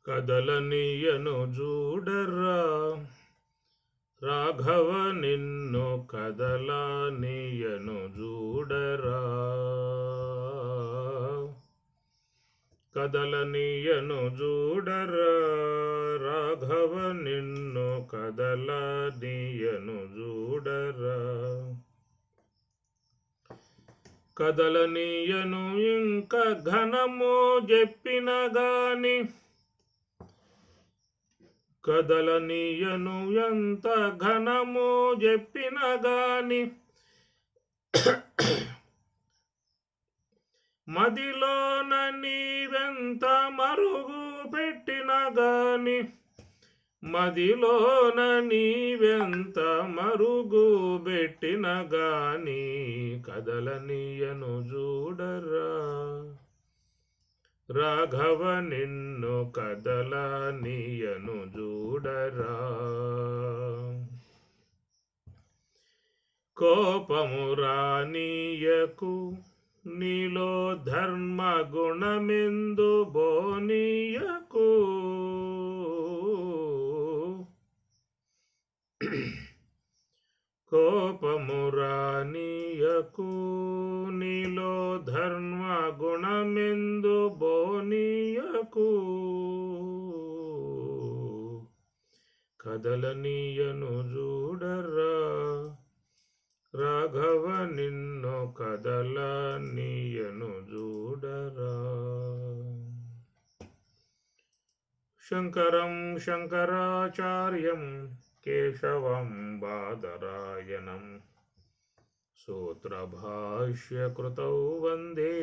కదలనీయను చూడరా రాఘవ నిన్ను కదలనీయను చూడరా కదలనీయను చూడరా రాఘవ నిన్ను కదలనీయను చూడరా కదలనీయను ఇంక ఘనము చెప్పిన గాని కదలనీయను ఎంత ఘనము చెప్పిన గాని మదిలోన నీవెంత మరుగు పెట్టిన గాని మదిలోన నీవెంత మరుగు పెట్టిన గాని కదలనీయను చూడరా రాఘవ నిన్ను కదలనీయను చూడరా కోపము రానీయకు నీలో ధర్మ గుణమెందు బోనీయకు కోపము రానీయకు నీలో ధర్మ గుణమెందు బోనీయకు కదలనీయను చూడరా రాఘవ నిన్ను కదలనీయను చూడరా శంకరం శంకరాచార్యం కేశవం బాదరాయణం సూత్రభాష్యకృతౌ వందే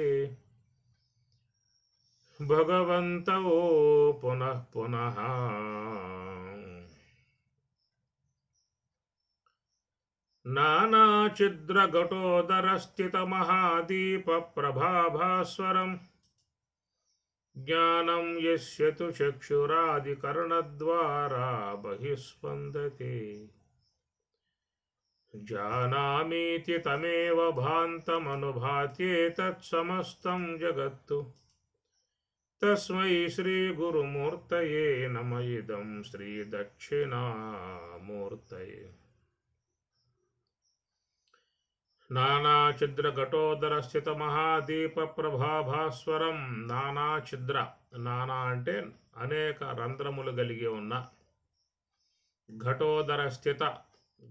భగవంతౌ పునః పునః नानाचिद्रघटोदरस्थितमहादीपप्रभाभास्वरम् ज्ञानं यस्य तु चक्षुरादिकर्णद्वारा बहिस्पन्दते जानामीति तमेव भान्तमनुभात्येतत्समस्तं जगत्तु तस्मै श्रीगुरुमूर्तये नम इदं श्रीदक्षिणामूर्तये నానాఛిద్రఘటోదరస్థిత మహాదీప ప్రభాభాస్వరం నానాఛిద్ర నానా అంటే అనేక రంధ్రములు కలిగి ఉన్న ఘటోదర స్థిత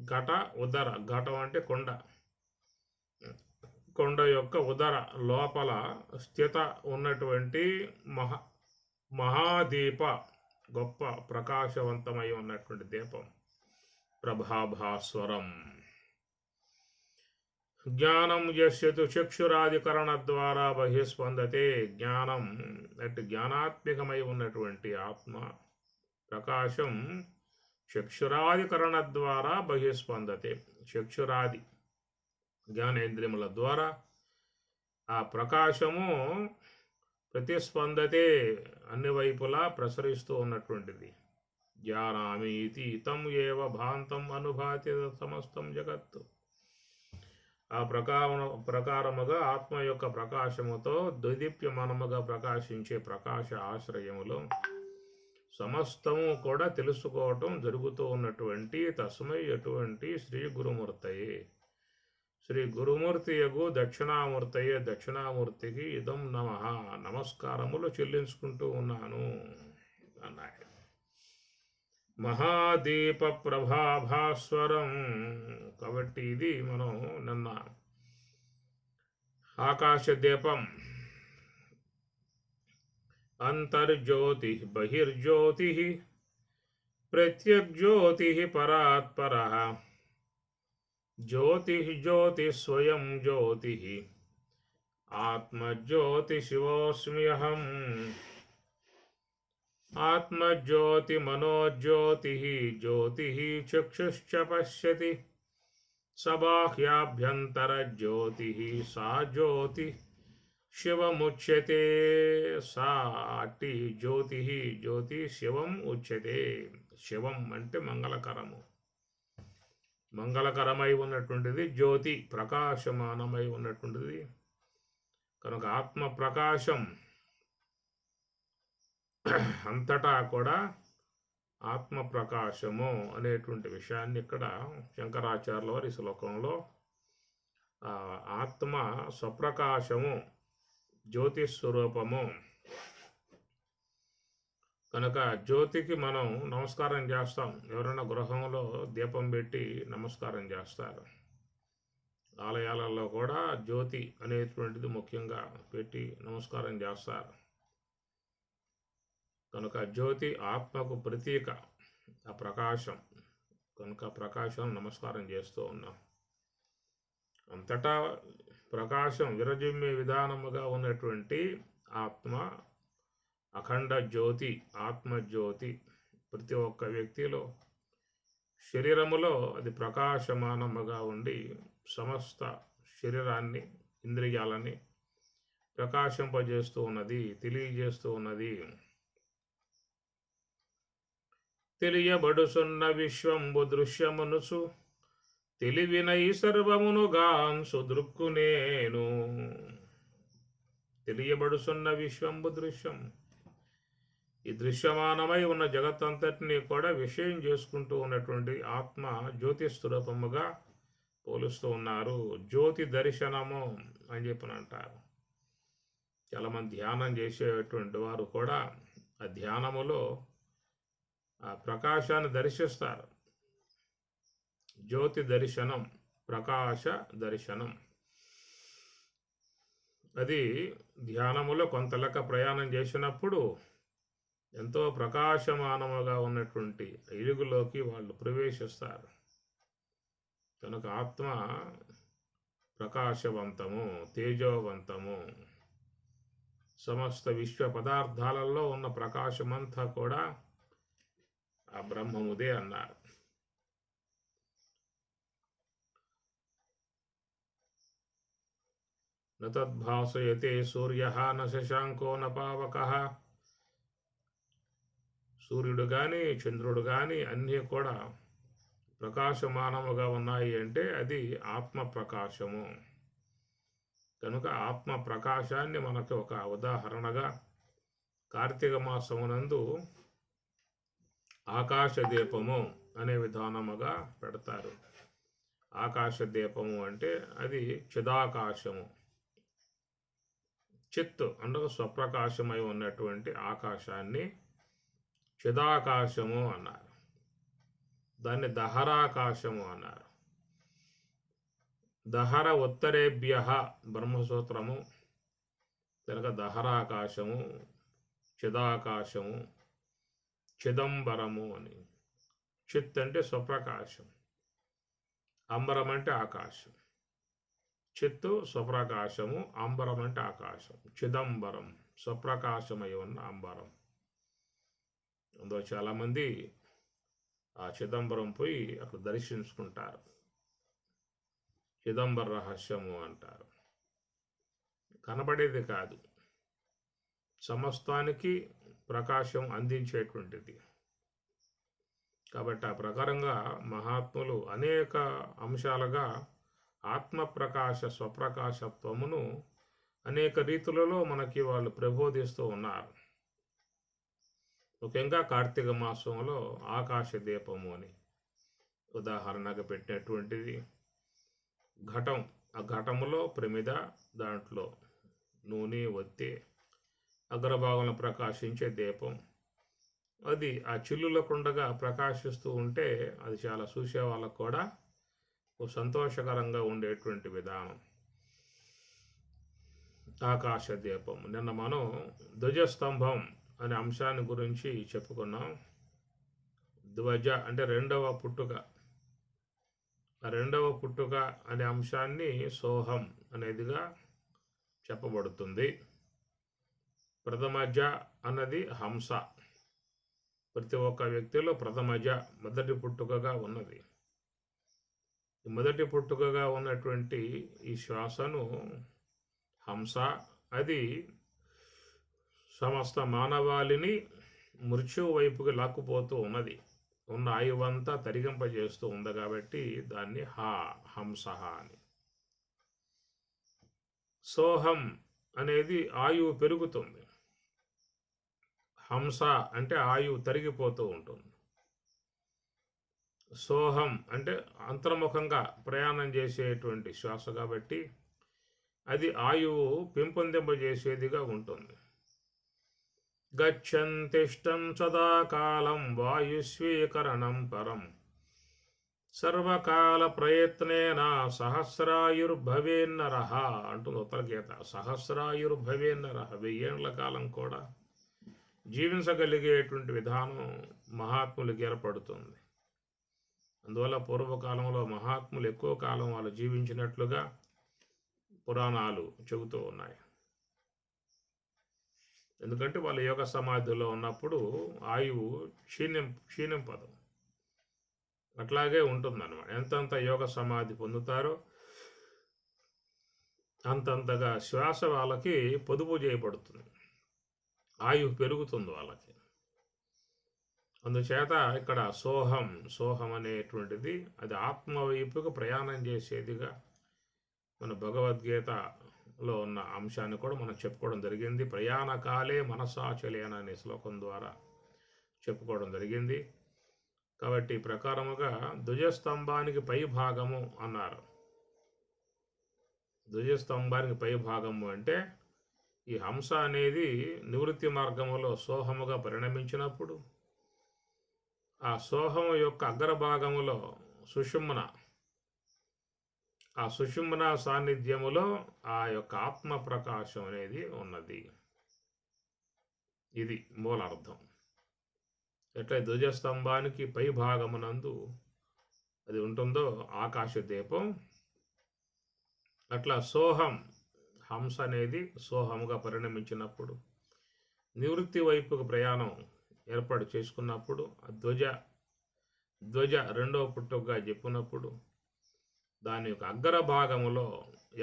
ఘట ఉదర ఘటం అంటే కొండ కొండ యొక్క ఉదర లోపల స్థిత ఉన్నటువంటి మహాదీప గొప్ప ప్రకాశవంతమై ఉన్నటువంటి దీపం ప్రభాభాస్వరం జ్ఞానం యస్యతు చక్షురాధికరణ ద్వారా బహిస్పందతే జ్ఞానం అంటే జ్ఞానాత్మకమై ఉన్నటువంటి ఆత్మ ప్రకాశం చక్షురాధికరణ ద్వారా బహిస్పందతే చక్షురాది జ్ఞానేంద్రియముల ద్వారా ఆ ప్రకాశము ప్రతిస్పందతే అన్ని వైపులా ప్రసరిస్తూ ఉన్నటువంటిది జ్ఞానామీతి తం ఏవ భాంతం అనుభాతి సమస్తం జగత్తు ఆ ప్రకారముగా ఆత్మ యొక్క ప్రకాశముతో ద్విదీప్యమానముగా ప్రకాశించే ప్రకాశ ఆశ్రయములో సమస్తము కూడా తెలుసుకోవటం జరుగుతూ ఉన్నటువంటి తస్మై అటువంటి శ్రీ గురుమూర్తయే శ్రీ గురుమూర్తియగు దక్షిణామూర్తయే దక్షిణామూర్తికి ఇదం నమః నమస్కారములు చెల్లించుకుంటూ ఉన్నాను అన్నాడు. మహాదీప ప్రభాభాస్వరం కాబట్టి ఇది మనం నిన్న ఆకాశ దీపం అంతర్జ్యోతి బహిర్జ్యోతి ప్రత్యగ్జ్యోతి పరాత్పర జ్యోతి జ్యోతి స్వయం జ్యోతి ఆత్మజ్యోతి శివోస్మ్యహం ఆత్మజ్యోతి మనోజ్యోతి జ్యోతి చక్షుశ్చ పశ్యతి సబాహ్యాభ్యంతరజ్యోతి సా జ్యోతి శివముచ్యతే సా అట్టి జ్యోతి జ్యోతి శివం ఉచ్యతే. శివం అంటే మంగళకరము, మంగళకరమై ఉన్నటువంటిది జ్యోతి, ప్రకాశమానమై ఉన్నటువంటిది. కనుక ఆత్మ ప్రకాశం అంతటా కూడా ఆత్మ ప్రకాశము అనేటువంటి విషయాన్ని ఇక్కడ శంకరాచార్యుల వారి ఈ శ్లోకంలో ఆత్మ స్వప్రకాశము, జ్యోతి స్వరూపము కనుక జ్యోతికి మనం నమస్కారం చేస్తాం. ఎవరైనా గృహంలో దీపం పెట్టి నమస్కారం చేస్తారు. ఆలయాలలో కూడా జ్యోతి అనేటువంటిది ముఖ్యంగా పెట్టి నమస్కారం చేస్తారు. కనుక జ్యోతి ఆత్మకు ప్రతీక, ఆ ప్రకాశం. కనుక ప్రకాశం నమస్కారం చేస్తూ ఉన్నాం. అంతటా ప్రకాశం విరజిమ్మే విధానముగా ఉన్నటువంటి ఆత్మ అఖండ జ్యోతి, ఆత్మజ్యోతి ప్రతి ఒక్క వ్యక్తిలో శరీరములో అది ప్రకాశమానముగా ఉండి సమస్త శరీరాన్ని, ఇంద్రియాలని ప్రకాశింపజేస్తూ ఉన్నది, తెలియజేస్తూ ఉన్నది. తెలియబడుసున్న విశ్వంబు దృశ్యమనుసు తెలివినై సర్వమునుగాంసు దృక్కునేను. తెలియబడుసున్న విశ్వంబు దృశ్యం, ఈ దృశ్యమానమై ఉన్న జగత్తంతటినీ కూడా విషయం చేసుకుంటూ ఉన్నటువంటి ఆత్మ జ్యోతి స్వరూపముగా పోలుస్తూ ఉన్నారు. జ్యోతి దర్శనము అని చెప్పని అంటారు. చాలామంది ధ్యానం చేసేటువంటి వారు కూడా ఆ ధ్యానములో ఆ ప్రకాశాన్ని దర్శిస్తారు. జ్యోతి దర్శనం, ప్రకాశ దర్శనం. అది ధ్యానములో కొంతలెక్క ప్రయాణం చేసినప్పుడు ఎంతో ప్రకాశమానముగా ఉన్నటువంటి ఇరుగులోకి వాళ్ళు ప్రవేశిస్తారు. కనుక ఆత్మ ప్రకాశవంతము, తేజోవంతము. సమస్త విశ్వ పదార్థాలలో ఉన్న ప్రకాశమంతా కూడా ఆ బ్రహ్మముదే అన్నారు. నతద్భాసయతే సూర్యః న శశాంకో న పావకః. సూర్యుడు కానీ చంద్రుడు కానీ అన్నీ కూడా ప్రకాశమానముగా ఉన్నాయి అంటే అది ఆత్మ ప్రకాశము. కనుక ఆత్మ ప్రకాశాన్ని మనకు ఒక ఉదాహరణగా కార్తీక మాసమునందు ఆకాశ దీపము అనే విధానముగా పెడతారు. ఆకాశ దీపము అంటే అది చిదాకాశము. చిత్ అంటే స్వప్రకాశమై ఉన్నటువంటి ఆకాశాన్ని చిదాకాశము అన్నారు. దాన్ని దహరాకాశము అన్నారు. దహర ఉత్తరేభ్య బ్రహ్మసూత్రము కనుక దహరాకాశము, చిదాకాశము, చిదంబరము అని. చిత్ అంటే స్వప్రకాశం, అంబరం అంటే ఆకాశం. చిత్తు స్వప్రకాశము, అంబరం అంటే ఆకాశం. చిదంబరం స్వప్రకాశమై ఉన్న అంబరం. అందులో చాలామంది ఆ చిదంబరం పోయి అక్కడ దర్శించుకుంటారు. చిదంబర రహస్యము అంటారు. కనబడేది కాదు, సమస్తానికి ప్రకాశం అందించేటువంటిది. కాబట్టి ఆ ప్రకారంగా మహాత్ములు అనేక అంశాలుగా ఆత్మప్రకాశ స్వప్రకాశత్వమును అనేక రీతులలో మనకి వాళ్ళు ప్రబోధిస్తూ ఉన్నారు. ముఖ్యంగా కార్తీక మాసంలో ఆకాశ దీపము అని ఉదాహరణగా పెట్టినటువంటిది. ఘటం, ఆ ఘటములో ప్రమిద, దాంట్లో నూనె ఒత్తి అగ్రభాగంలో ప్రకాశించే దీపం. అది ఆ చిల్లులకుండగా ప్రకాశిస్తూ ఉంటే అది చాలా చూసే వాళ్ళకు కూడా సంతోషకరంగా ఉండేటువంటి విధానం. ఆకాశ దీపం. నిన్న మనం ధ్వజస్తంభం అనే అంశాన్ని గురించి చెప్పుకున్నాం. ధ్వజ అంటే రెండవ పుట్టుక. ఆ రెండవ పుట్టుక అనే అంశాన్ని సోహం అనేదిగా చెప్పబడుతుంది. ప్రథమజ అన్నది హంస. ప్రతి ఒక్క వ్యక్తిలో ప్రథమజ మొదటి పుట్టుకగా ఉన్నది. మొదటి పుట్టుకగా ఉన్నటువంటి ఈ శ్వాసను హంస, అది సమస్త మానవాళిని మృత్యువు వైపుకి లాక్కుపోతూ ఉన్నది. ఉన్న ఆయువంతా తరిగింపజేస్తూ ఉంది కాబట్టి దాన్ని హంస అని. సోహం అనేది ఆయువు పెరుగుతుంది. హంస అంటే ఆయువు తరిగిపోతూ ఉంటుంది. సోహం అంటే అంతర్ముఖంగా ప్రయాణం చేసేటువంటి శ్వాస కాబట్టి అది ఆయువు పెంపొందింపజేసేదిగా ఉంటుంది. గచ్చంతిష్టం సదాకాలం వాయుస్వీకరణం పరం సర్వకాల ప్రయత్నేన సహస్రాయుర్భవేన్నర అంటుంది ఉత్తర గీత. సహస్రాయుర్భవేన్నర, 1000 ఏళ్ల కాలం కూడా జీవించగలిగేటువంటి విధానం మహాత్ములకి ఏర్పడుతుంది. అందువల్ల పూర్వకాలంలో మహాత్ములు ఎక్కువ కాలం వాళ్ళు జీవించినట్లుగా పురాణాలు చెబుతూ ఉన్నాయి. ఎందుకంటే వాళ్ళు యోగ సమాధిలో ఉన్నప్పుడు ఆయువు క్షీణింపదు, అట్లాగే ఉంటుందన్నమాట. ఎంతంత యోగ సమాధి పొందుతారో అంతంతగా శ్వాస వాళ్ళకి పొదుపు చేయబడుతుంది, ఆయువు పెరుగుతుంది వాళ్ళకి. అందుచేత ఇక్కడ సోహం అనేటువంటిది అది ఆత్మ వైపుకు ప్రయాణం చేసేదిగా మన భగవద్గీతలో ఉన్న అంశాన్ని కూడా మనం చెప్పుకోవడం జరిగింది. ప్రయాణకాలే మనసాచలేన అనే శ్లోకం ద్వారా చెప్పుకోవడం జరిగింది. కాబట్టి ప్రకారముగా ధ్వజస్తంభానికి పై భాగము అన్నారు. ధ్వజస్తంభానికి పై భాగము అంటే ఈ హంస అనేది నివృత్తి మార్గములో సోహముగా పరిణమించినప్పుడు ఆ సోహము యొక్క అగ్రభాగములో సుషుమ్న సాన్నిధ్యములో ఆ యొక్క ఆత్మ ప్రకాశం అనేది ఉన్నది. ఇది మూలార్థం. ఎట్లా ధ్వజస్తంభానికి పై భాగమునందు అది ఉంటుందో ఆకాశ దీపం, అట్లా హంస అనేది సోహముగా పరిణమించినప్పుడు నివృత్తి వైపుకు ప్రయాణం ఏర్పాటు చేసుకున్నప్పుడు ధ్వజ రెండవ పుట్టుకగా చెప్పినప్పుడు దాని యొక్క అగ్రభాగములో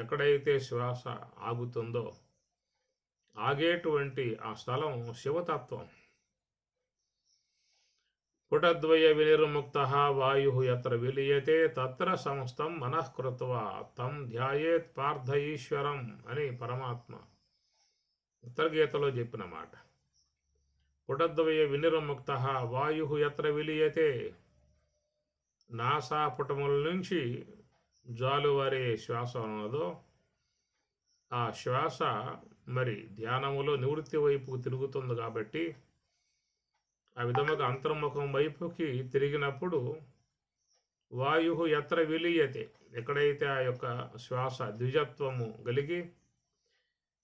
ఎక్కడైతే శ్వాస ఆగుతుందో ఆగేటువంటి ఆ స్థలం శివతత్వం. పుటద్వయ వినిర్ముక్త వాయు ఎత్ర విలీయతే తత్ర సమస్తం మనఃకృత్వా తం ధ్యాయేత్ పార్థ ఈశ్వరం అని పరమాత్మ ఉత్తరగీతలో చెప్పిన మాట. పుటద్వయ వినిర్ముక్త వాయు ఎత్ర విలీయతే, నాసాపుటముల నుంచి జాలువారే శ్వాస ఉన్నదో ఆ శ్వాస మరి ధ్యానములో నివృత్తి వైపుకు తిరుగుతుంది. కాబట్టి ఆ విధముగా అంతర్ముఖం వైపుకి తిరిగినప్పుడు వాయు ఎత్ర విలీయతే, ఎక్కడైతే ఆ యొక్క శ్వాస ద్విజత్వము కలిగి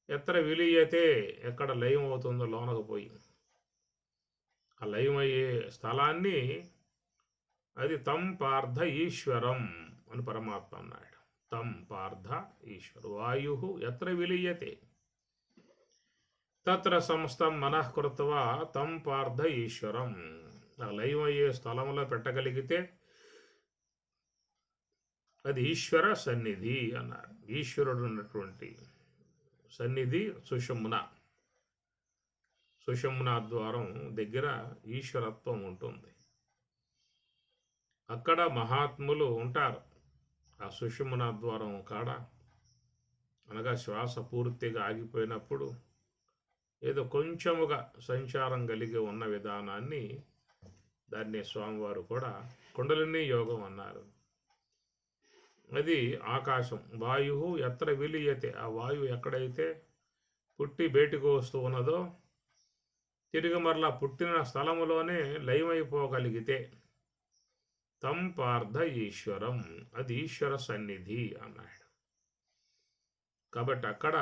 ఎత్ర విలీయతే ఎక్కడ లయం అవుతుందో లోనకు పోయి ఆ లయమయ్యే స్థలాన్ని అది తం పార్థ ఈశ్వరం అని పరమాత్మ అన్నాడు. తం పార్థ ఈశ్వర వాయు ఎత్ర విలీయతే తత్ర సమస్తం మనఃకృత్వా తం పార్థ ఈశ్వరం. ఆ లయమయ్యే స్థలంలో పెట్టగలిగితే అది ఈశ్వర సన్నిధి అన్నారు. ఈశ్వరుడు ఉన్నటువంటి సన్నిధి సుషుమ్న ద్వారం దగ్గర ఈశ్వరత్వం ఉంటుంది. అక్కడ మహాత్ములు ఉంటారు. ఆ సుషుమ్న ద్వారం కాడ అనగా శ్వాస పూర్తిగా ఆగిపోయినప్పుడు ఏదో కొంచెముగా సంచారం కలిగి ఉన్న విధానాన్ని దాన్ని స్వామివారు కూడా కుండలిని యోగం అన్నారు. అది ఆకాశం. వాయు ఎత్ర విలీయతే, ఆ వాయువు ఎక్కడైతే పుట్టి బయటకు వస్తూ ఉన్నదో తిరిగి మరలా పుట్టిన స్థలములోనే లయమైపోగలిగితే తం పార్థ ఈశ్వరం, అది ఈశ్వర సన్నిధి అన్నాడు. కాబట్టి అక్కడ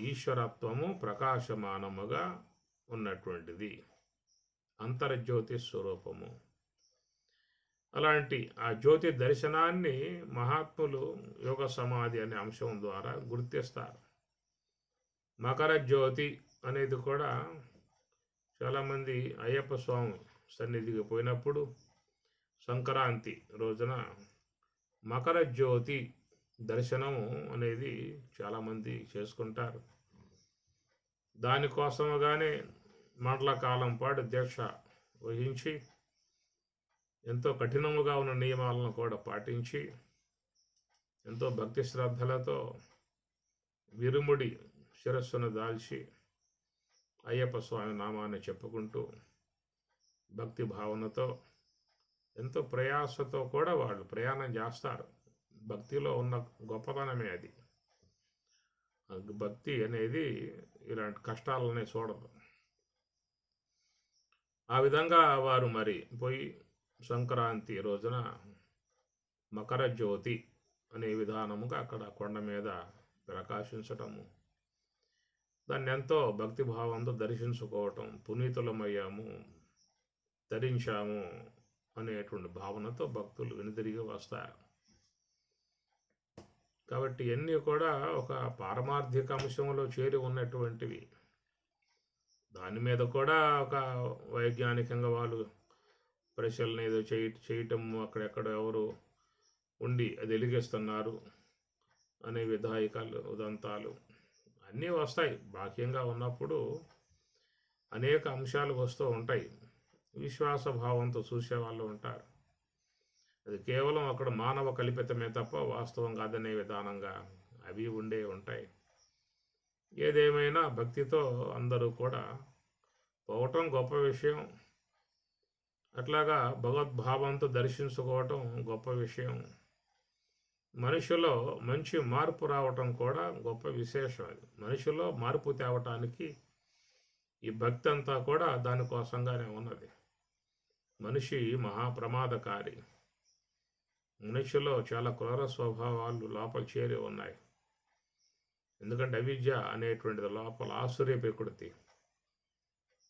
ఈశ్వరత్వము ప్రకాశమానముగా ఉన్నటువంటిది, అంతర్జ్యోతి స్వరూపము. అలాంటి ఆ జ్యోతి దర్శనాన్ని మహాత్ములు యోగ సమాధి అనే అంశం ద్వారా గుర్తిస్తారు. మకర జ్యోతి అనేది కూడా చాలామంది అయ్యప్ప స్వామి సన్నిధికి పోయినప్పుడు సంక్రాంతి రోజున మకర జ్యోతి దర్శనము అనేది చాలామంది చేసుకుంటారు. దానికోసముగానే మండల కాలం పాటు దీక్ష వహించి ఎంతో కఠినముగా ఉన్న నియమాలను కూడా పాటించి ఎంతో భక్తి శ్రద్ధలతో విరుముడి శిరస్సును దాల్చి అయ్యప్ప స్వామి నామాన్ని చెప్పుకుంటూ భక్తి భావనతో ఎంతో ప్రయాసతో కూడా వాళ్ళు ప్రయాణం చేస్తారు. భక్తిలో ఉన్న గొప్పతనమే అది. భక్తి అనేది ఇలాంటి కష్టాలనే చూడదు. ఆ విధంగా వారు మరి పోయి సంక్రాంతి రోజున మకర జ్యోతి అనే విధానముగా అక్కడ కొండ మీద ప్రకాశించటము, దాన్ని ఎంతో భక్తిభావంతో దర్శించుకోవటం, పునీతులమయ్యాము, ధరించాము అనేటువంటి భావనతో భక్తులు వెనుదిరిగి వస్తారు. కాబట్టి ఇవన్నీ కూడా ఒక పారమార్థిక అంశంలో చేరి ఉన్నటువంటివి. దాని మీద కూడా ఒక వైజ్ఞానికంగా వాళ్ళు పరిశీలన ఏదో చేయటం, అక్కడెక్కడ ఎవరు ఉండి అది వెలిగిస్తున్నారు అనే విధాయికాలు ఉదంతాలు అన్నీ వస్తాయి. బాహ్యంగా ఉన్నప్పుడు అనేక అంశాలు వస్తూ ఉంటాయి. విశ్వాస భావంతో చూసేవాళ్ళు ఉంటారు. అది కేవలం అక్కడ మానవ కల్పితమే తప్ప వాస్తవం కాదనే విధానంగా అవి ఉంటాయి. ఏదేమైనా భక్తితో అందరూ కూడా పోవటం గొప్ప విషయం. అట్లాగా భగవద్భావంతో దర్శించుకోవటం గొప్ప విషయం. మనిషిలో మంచి మార్పు రావటం కూడా గొప్ప విశేషం. అది మనిషిలో మార్పు తేవటానికి ఈ భక్తి అంతా కూడా దానికోసంగానే ఉన్నది. మనిషి మహాప్రమాదకారి. మనిషిలో చాలా క్రూర స్వభావాలు లోపల చేరి ఉన్నాయి. ఎందుకంటే అవిద్య అనేటువంటిది లోపల ఆసురీ ప్రకృతి.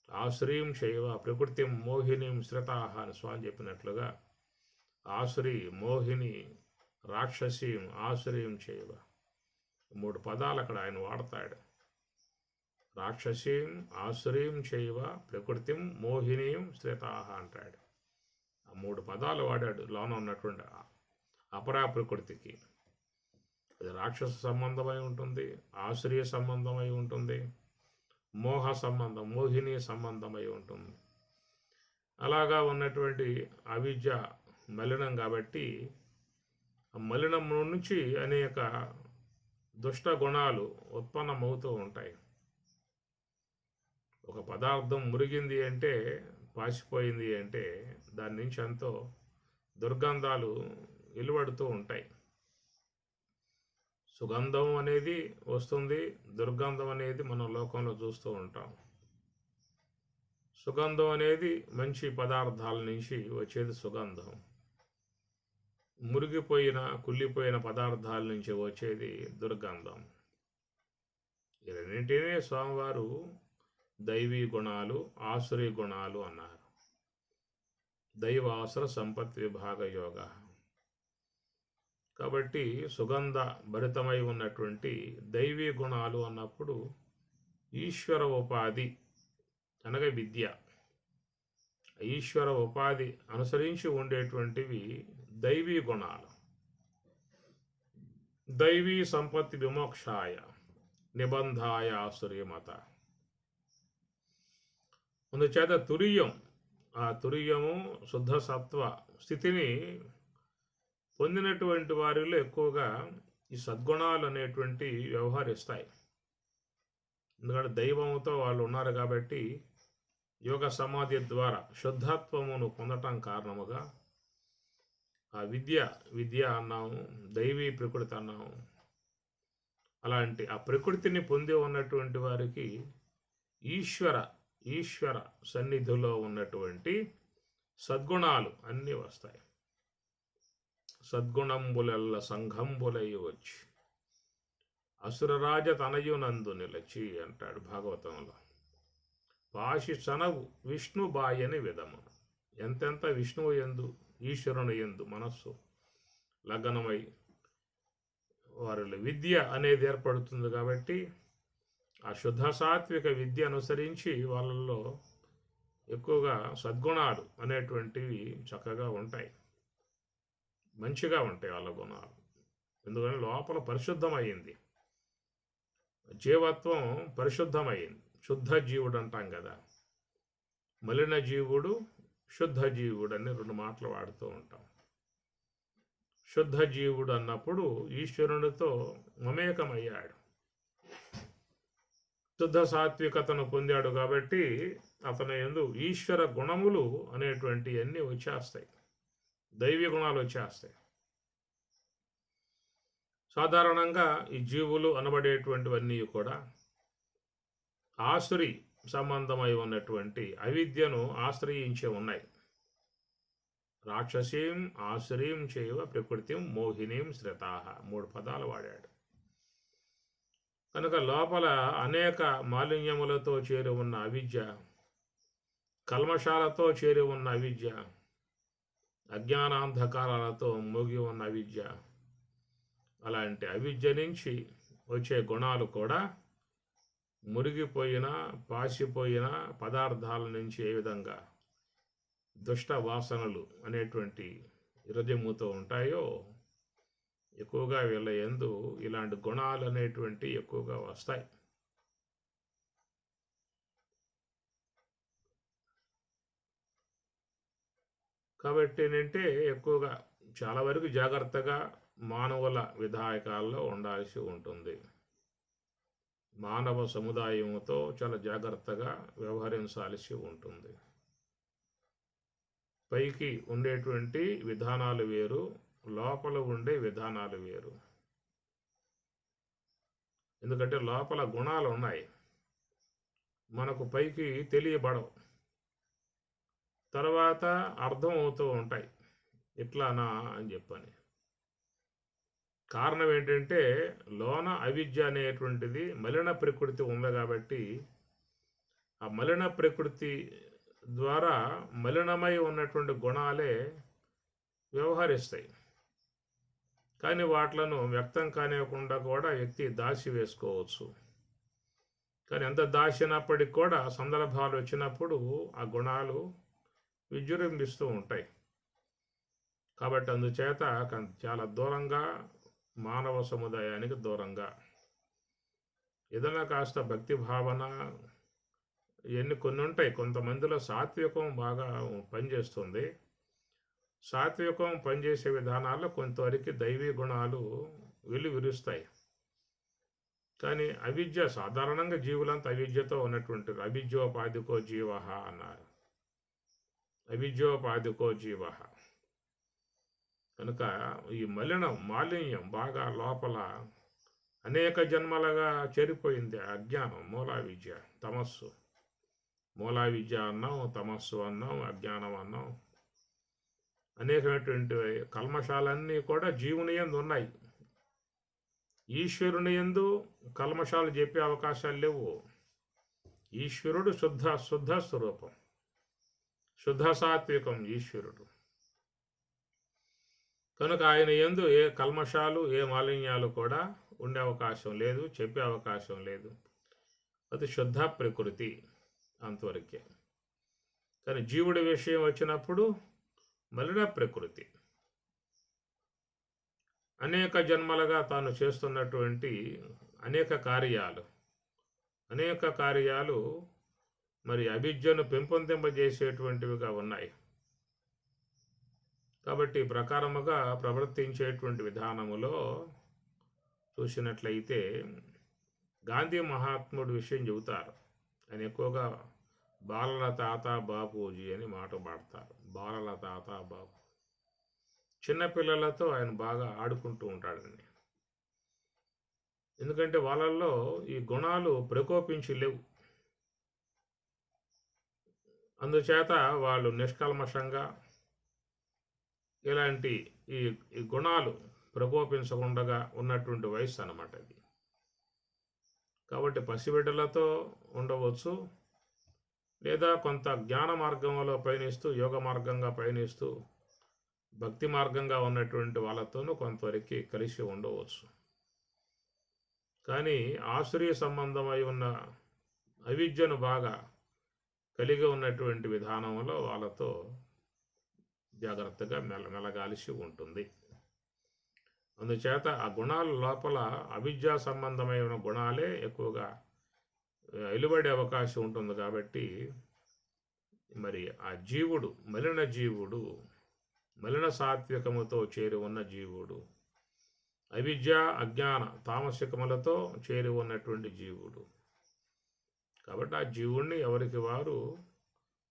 ఆశ్రయం శైవ ప్రకృతి మోహిని శ్రితాహ అని స్వామి చెప్పినట్లుగా ఆసురి, మోహిని, రాక్షసి, ఆశ్రయం శైవ 3 పదాలు అక్కడ ఆయన వాడతాడు. రాక్షసీం, ఆశ్రయం శైవ, ప్రకృతిం, మోహినీం శ్రితాహ అంటాడు. ఆ 3 పదాలు వాడాడు లోన ఉన్నటువంటి అపరా ప్రకృతికి. అది రాక్షస సంబంధమై ఉంటుంది, ఆశ్రయ సంబంధమై ఉంటుంది, మోహ సంబంధం, మోహిని సంబంధమై ఉంటుంది. అలాగా ఉన్నటువంటి అవిద్య మలినం కాబట్టి ఆ మలినం నుంచి అనేక దుష్ట గుణాలు ఉత్పన్నమవుతూ ఉంటాయి. ఒక పదార్థం మురిగింది అంటే, పాసిపోయింది అంటే దాని నుంచి ఎంతో దుర్గంధాలు వెలువడుతూ ఉంటాయి. సుగంధం అనేది వస్తుంది, దుర్గంధం అనేది మనం లోకంలో చూస్తూ ఉంటాం. సుగంధం అనేది మంచి పదార్థాల నుంచి వచ్చేది సుగంధం. మురిగిపోయిన, కుళ్ళిపోయిన పదార్థాల నుంచి వచ్చేది దుర్గంధం. ఈ రెండింటినే స్వామివారు దైవీ గుణాలు, ఆసురీ గుణాలు అన్నారు. దైవాసుర సంపత్ విభాగ యోగ. కాబట్టి సుగంధ భరితమై ఉన్నటువంటి దైవీ గుణాలు అన్నప్పుడు ఈశ్వర ఉపాధి అనగా విద్య, ఈశ్వర ఉపాధి అనుసరించి ఉండేటువంటివి దైవీ గుణాలు. దైవీ సంపత్తి విమోక్షాయ నిబంధాయ ఆసురీమత. అందుచేత తురియం, ఆ తురియము శుద్ధ సత్వ స్థితిని పొందినటువంటి వారిలో ఎక్కువగా ఈ సద్గుణాలు అనేటువంటి వ్యవహరిస్తాయి. ఎందుకంటే దైవంతో వాళ్ళు ఉన్నారు కాబట్టి యోగ సమాధి ద్వారా శుద్ధత్వమును పొందటం కారణముగా ఆ విద్య అన్నాము, దైవీ ప్రకృతి అన్నాము. అలాంటి ఆ ప్రకృతిని పొంది ఉన్నటువంటి వారికి ఈశ్వర సన్నిధిలో ఉన్నటువంటి సద్గుణాలు అన్నీ వస్తాయి. సద్గుణంబులెల్ల సంఘంబులై వచ్చి అసురరాజ తనయునందు నిలచి అంటాడు భాగవతంలో. పాశి చనవు విష్ణు బాయని విధము. ఎంతెంత విష్ణువు యందు, ఈశ్వరుని యందు మనస్సు లగ్నమై వారిలో విద్య అనేది ఏర్పడుతుంది. కాబట్టి ఆ శుద్ధ సాత్విక విద్య అనుసరించి వాళ్ళల్లో ఎక్కువగా సద్గుణాలు అనేటువంటివి చక్కగా ఉంటాయి, మంచిగా ఉంటాయి వాళ్ళ గుణాలు. ఎందుకంటే లోపల పరిశుద్ధమైంది, జీవత్వం పరిశుద్ధమైంది. శుద్ధ జీవుడు అంటాం కదా, మలిన జీవుడు, శుద్ధ జీవుడు అని 2 మాటలు వాడుతూ ఉంటాం. శుద్ధ జీవుడు అన్నప్పుడు ఈశ్వరునితో మమేకమయ్యాడు. శుద్ధ సాత్వికతను పొందాడు కాబట్టి అతని యందు ఈశ్వర గుణములు అనేటువంటివన్నీ వచ్చేస్తాయి, దైవీ గుణాలు వచ్చేస్తాయి. సాధారణంగా ఈ జీవులు అనబడేటువంటివన్నీ కూడా ఆసురి సంబంధమై ఉన్నటువంటి అవిద్యను ఆశ్రయించి ఉన్నాయి. రాక్షసీం ఆసురీం చేయవ ప్రకృతిం మోహినీం శ్రితాహ 3 పదాలు వాడాడు. కనుక లోపల అనేక మాలిన్యములతో చేరి ఉన్న అవిద్య, కల్మషాలతో చేరి ఉన్న అవిద్య, అజ్ఞానాంధకారాలతో మోగి ఉన్న అవిద్య, అలాంటి అవిద్య నుంచి వచ్చే గుణాలు కూడా మురిగిపోయిన పాసిపోయిన పదార్థాల నుంచి ఏ విధంగా దుష్ట వాసనలు అనేటువంటి ఇరదిమ్ముతో ఉంటాయో ఎక్కువగా వీళ్ళ యందు ఇలాంటి గుణాలు అనేటువంటి ఎక్కువగా వస్తాయి. కాబట్టి ఏంటంటే ఎక్కువగా చాలా వరకు జాగ్రత్తగా మానవుల విధాయకాల్లో ఉండాల్సి ఉంటుంది. మానవ సముదాయంతో చాలా జాగ్రత్తగా వ్యవహరించాల్సి ఉంటుంది. పైకి ఉండేటువంటి విధానాలు వేరు, లోపల ఉండే విధానాలు వేరు. ఎందుకంటే లోపల గుణాలు ఉన్నాయి, మనకు పైకి తెలియబడవు, తర్వాత అర్థం అవుతూ ఉంటాయి ఇట్లానా అని చెప్పని. కారణం ఏంటంటే లోన అవిద్య అనేటువంటిది మలిన ప్రకృతి ఉంది కాబట్టి ఆ మలిన ప్రకృతి ద్వారా మలినమై ఉన్నటువంటి గుణాలే వ్యవహరిస్తాయి. కానీ వాట్లను వ్యక్తం కానివ్వకుండా కూడా వ్యక్తి దాచి వేసుకోవచ్చు. కానీ ఎంత దాచినప్పటికి కూడా సందర్భాలు వచ్చినప్పుడు ఆ గుణాలు విజృంభిస్తూ ఉంటాయి. కాబట్టి అందుచేత చాలా దూరంగా, మానవ సముదాయానికి దూరంగా ఏదైనా కాస్త భక్తి భావన ఇవన్నీ కొన్ని ఉంటాయి. కొంతమందిలో సాత్వికం బాగా పనిచేస్తుంది. సాత్వికం పనిచేసే విధానాల్లో కొంతవరకు దైవీ గుణాలు విరుస్తాయి. కానీ అవిద్య సాధారణంగా జీవులంతా అవిద్యతో ఉన్నటువంటి అవిద్యోపాధికో జీవ అన్నారు. అవిద్యోపాధికో జీవ. కనుక ఈ మాలిన్యం బాగా లోపల అనేక జన్మలుగా చేరిపోయింది. అజ్ఞానం, మూలా విద్య, తమస్సు. మూలా విద్య అన్నాం, తమస్సు అన్నాం, అజ్ఞానం అన్నాం. అనేకమైనటువంటి కల్మషాలన్నీ కూడా జీవుని యందు ఉన్నాయి. ఈశ్వరుని యందు కల్మషాలు చెప్పే అవకాశాలు లేవు. ఈశ్వరుడు శుద్ధ స్వరూపం, శుద్ధ సాత్వికం ఈశ్వరుడు. కనుక ఆయన యందు ఏ కల్మషాలు, ఏ మాలిన్యాలు కూడా ఉండే అవకాశం లేదు, చెప్పే అవకాశం లేదు. అది శుద్ధ ప్రకృతి, అంతవరకే. కానీ జీవుడి విషయం వచ్చినప్పుడు మలిన ప్రకృతి. అనేక జన్మలుగా తాను చేస్తున్నటువంటి అనేక కార్యాలు మరి అవిద్యను పెంపొందింపజేసేటువంటివిగా ఉన్నాయి. కాబట్టి ప్రకారముగా ప్రవర్తించేటువంటి విధానములో చూసినట్లయితే గాంధీ మహాత్ముడు విషయం చెబుతారు. ఆయన ఎక్కువగా బాలల తాత బాపూజీ అని మాట పాడతారు. బాలల తాత బాపు. చిన్నపిల్లలతో ఆయన బాగా ఆడుకుంటూ ఉంటాడండి. ఎందుకంటే వాళ్ళల్లో ఈ గుణాలు ప్రకోపించి లేవు. అందుచేత వాళ్ళు నిష్కల్మషంగా ఇలాంటి ఈ గుణాలు ప్రకోపించకుండా ఉన్నటువంటి వయసు అన్నమాట అది. కాబట్టి పసిబిడ్డలతో ఉండవచ్చు, లేదా కొంత జ్ఞాన మార్గంలో పయనిస్తూ, యోగ మార్గంగా పయనిస్తూ, భక్తి మార్గంగా ఉన్నటువంటి వాళ్ళతోనూ కొంతవరకు కలిసి ఉండవచ్చు. కానీ ఆశ్రయ సంబంధమై ఉన్న అవిద్యను బాగా కలిగి ఉన్నటువంటి విధానంలో వాళ్ళతో జాగ్రత్తగా మెలగాల్సి ఉంటుంది. అందుచేత ఆ గుణాల లోపల అవిద్యా సంబంధమైన గుణాలే ఎక్కువగా వెలువడే అవకాశం ఉంటుంది. కాబట్టి మరి ఆ జీవుడు మలిన సాత్వికముతో చేరి ఉన్న జీవుడు, అవిద్య అజ్ఞాన తామసికములతో చేరి ఉన్నటువంటి జీవుడు కాబట్టి ఆ జీవుణ్ణి ఎవరికి వారు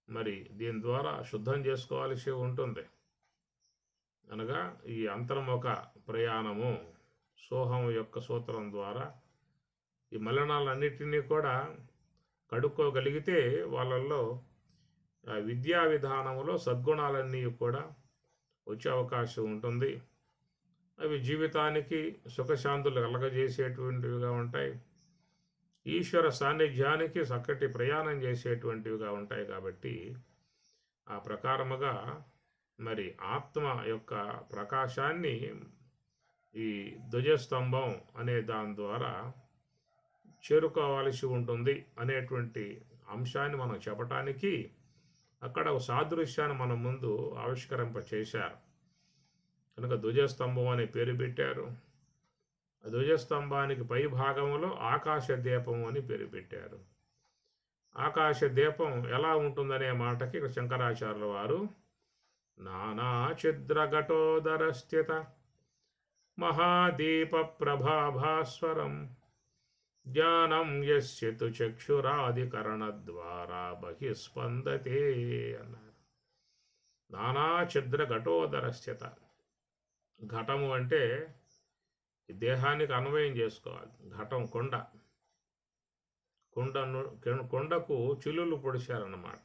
మరి దీని ద్వారా శుద్ధం చేసుకోవాల్సి ఉంటుంది. అనగా ఈ అంతర్ముఖ ప్రయాణము సోహం యొక్క సూత్రం ద్వారా ఈ మలినాలన్నిటినీ కూడా కడుక్కోగలిగితే వాళ్ళల్లో విద్యా విధానంలో సద్గుణాలన్నీ కూడా వచ్చే అవకాశం ఉంటుంది. అవి జీవితానికి సుఖశాంతులు కలగజేసేటువంటివిగా ఉంటాయి. ఈశ్వర సాన్నిధ్యానికి చక్కటి ప్రయాణం చేసేటువంటివిగా ఉంటాయి. కాబట్టి ఆ ప్రకారముగా మరి ఆత్మ యొక్క ప్రకాశాన్ని ఈ ధ్వజస్తంభం అనే దాని ద్వారా చేరుకోవాల్సి ఉంటుంది అనేటువంటి అంశాన్ని మనం చెప్పటానికి అక్కడ ఒక సాదృశ్యాన్ని మన ముందు ఆవిష్కరింప చేశారు. కనుక ధ్వజస్తంభం అనే పేరు పెట్టారు. ధ్వజస్తంభానికి పై భాగంలో ఆకాశ దీపం అని పేరు పెట్టారు. ఆకాశ దీపం ఎలా ఉంటుందనే మాటకి ఇక్కడ శంకరాచార్యుల వారు నానా ఛిద్రఘటోదర స్థిత మహాదీప ప్రభాభాస్వరం జ్ఞానం యస్య తు చక్షురాధికరణ ద్వారా బహిస్పందతే అన్నారు. నానా ఛిద్ర ఘటోదర స్థిత. ఘటము అంటే దేహానికి అన్వయం చేసుకోవాలి. ఘటం కొండకు చిల్లులు పొడిచారన్నమాట.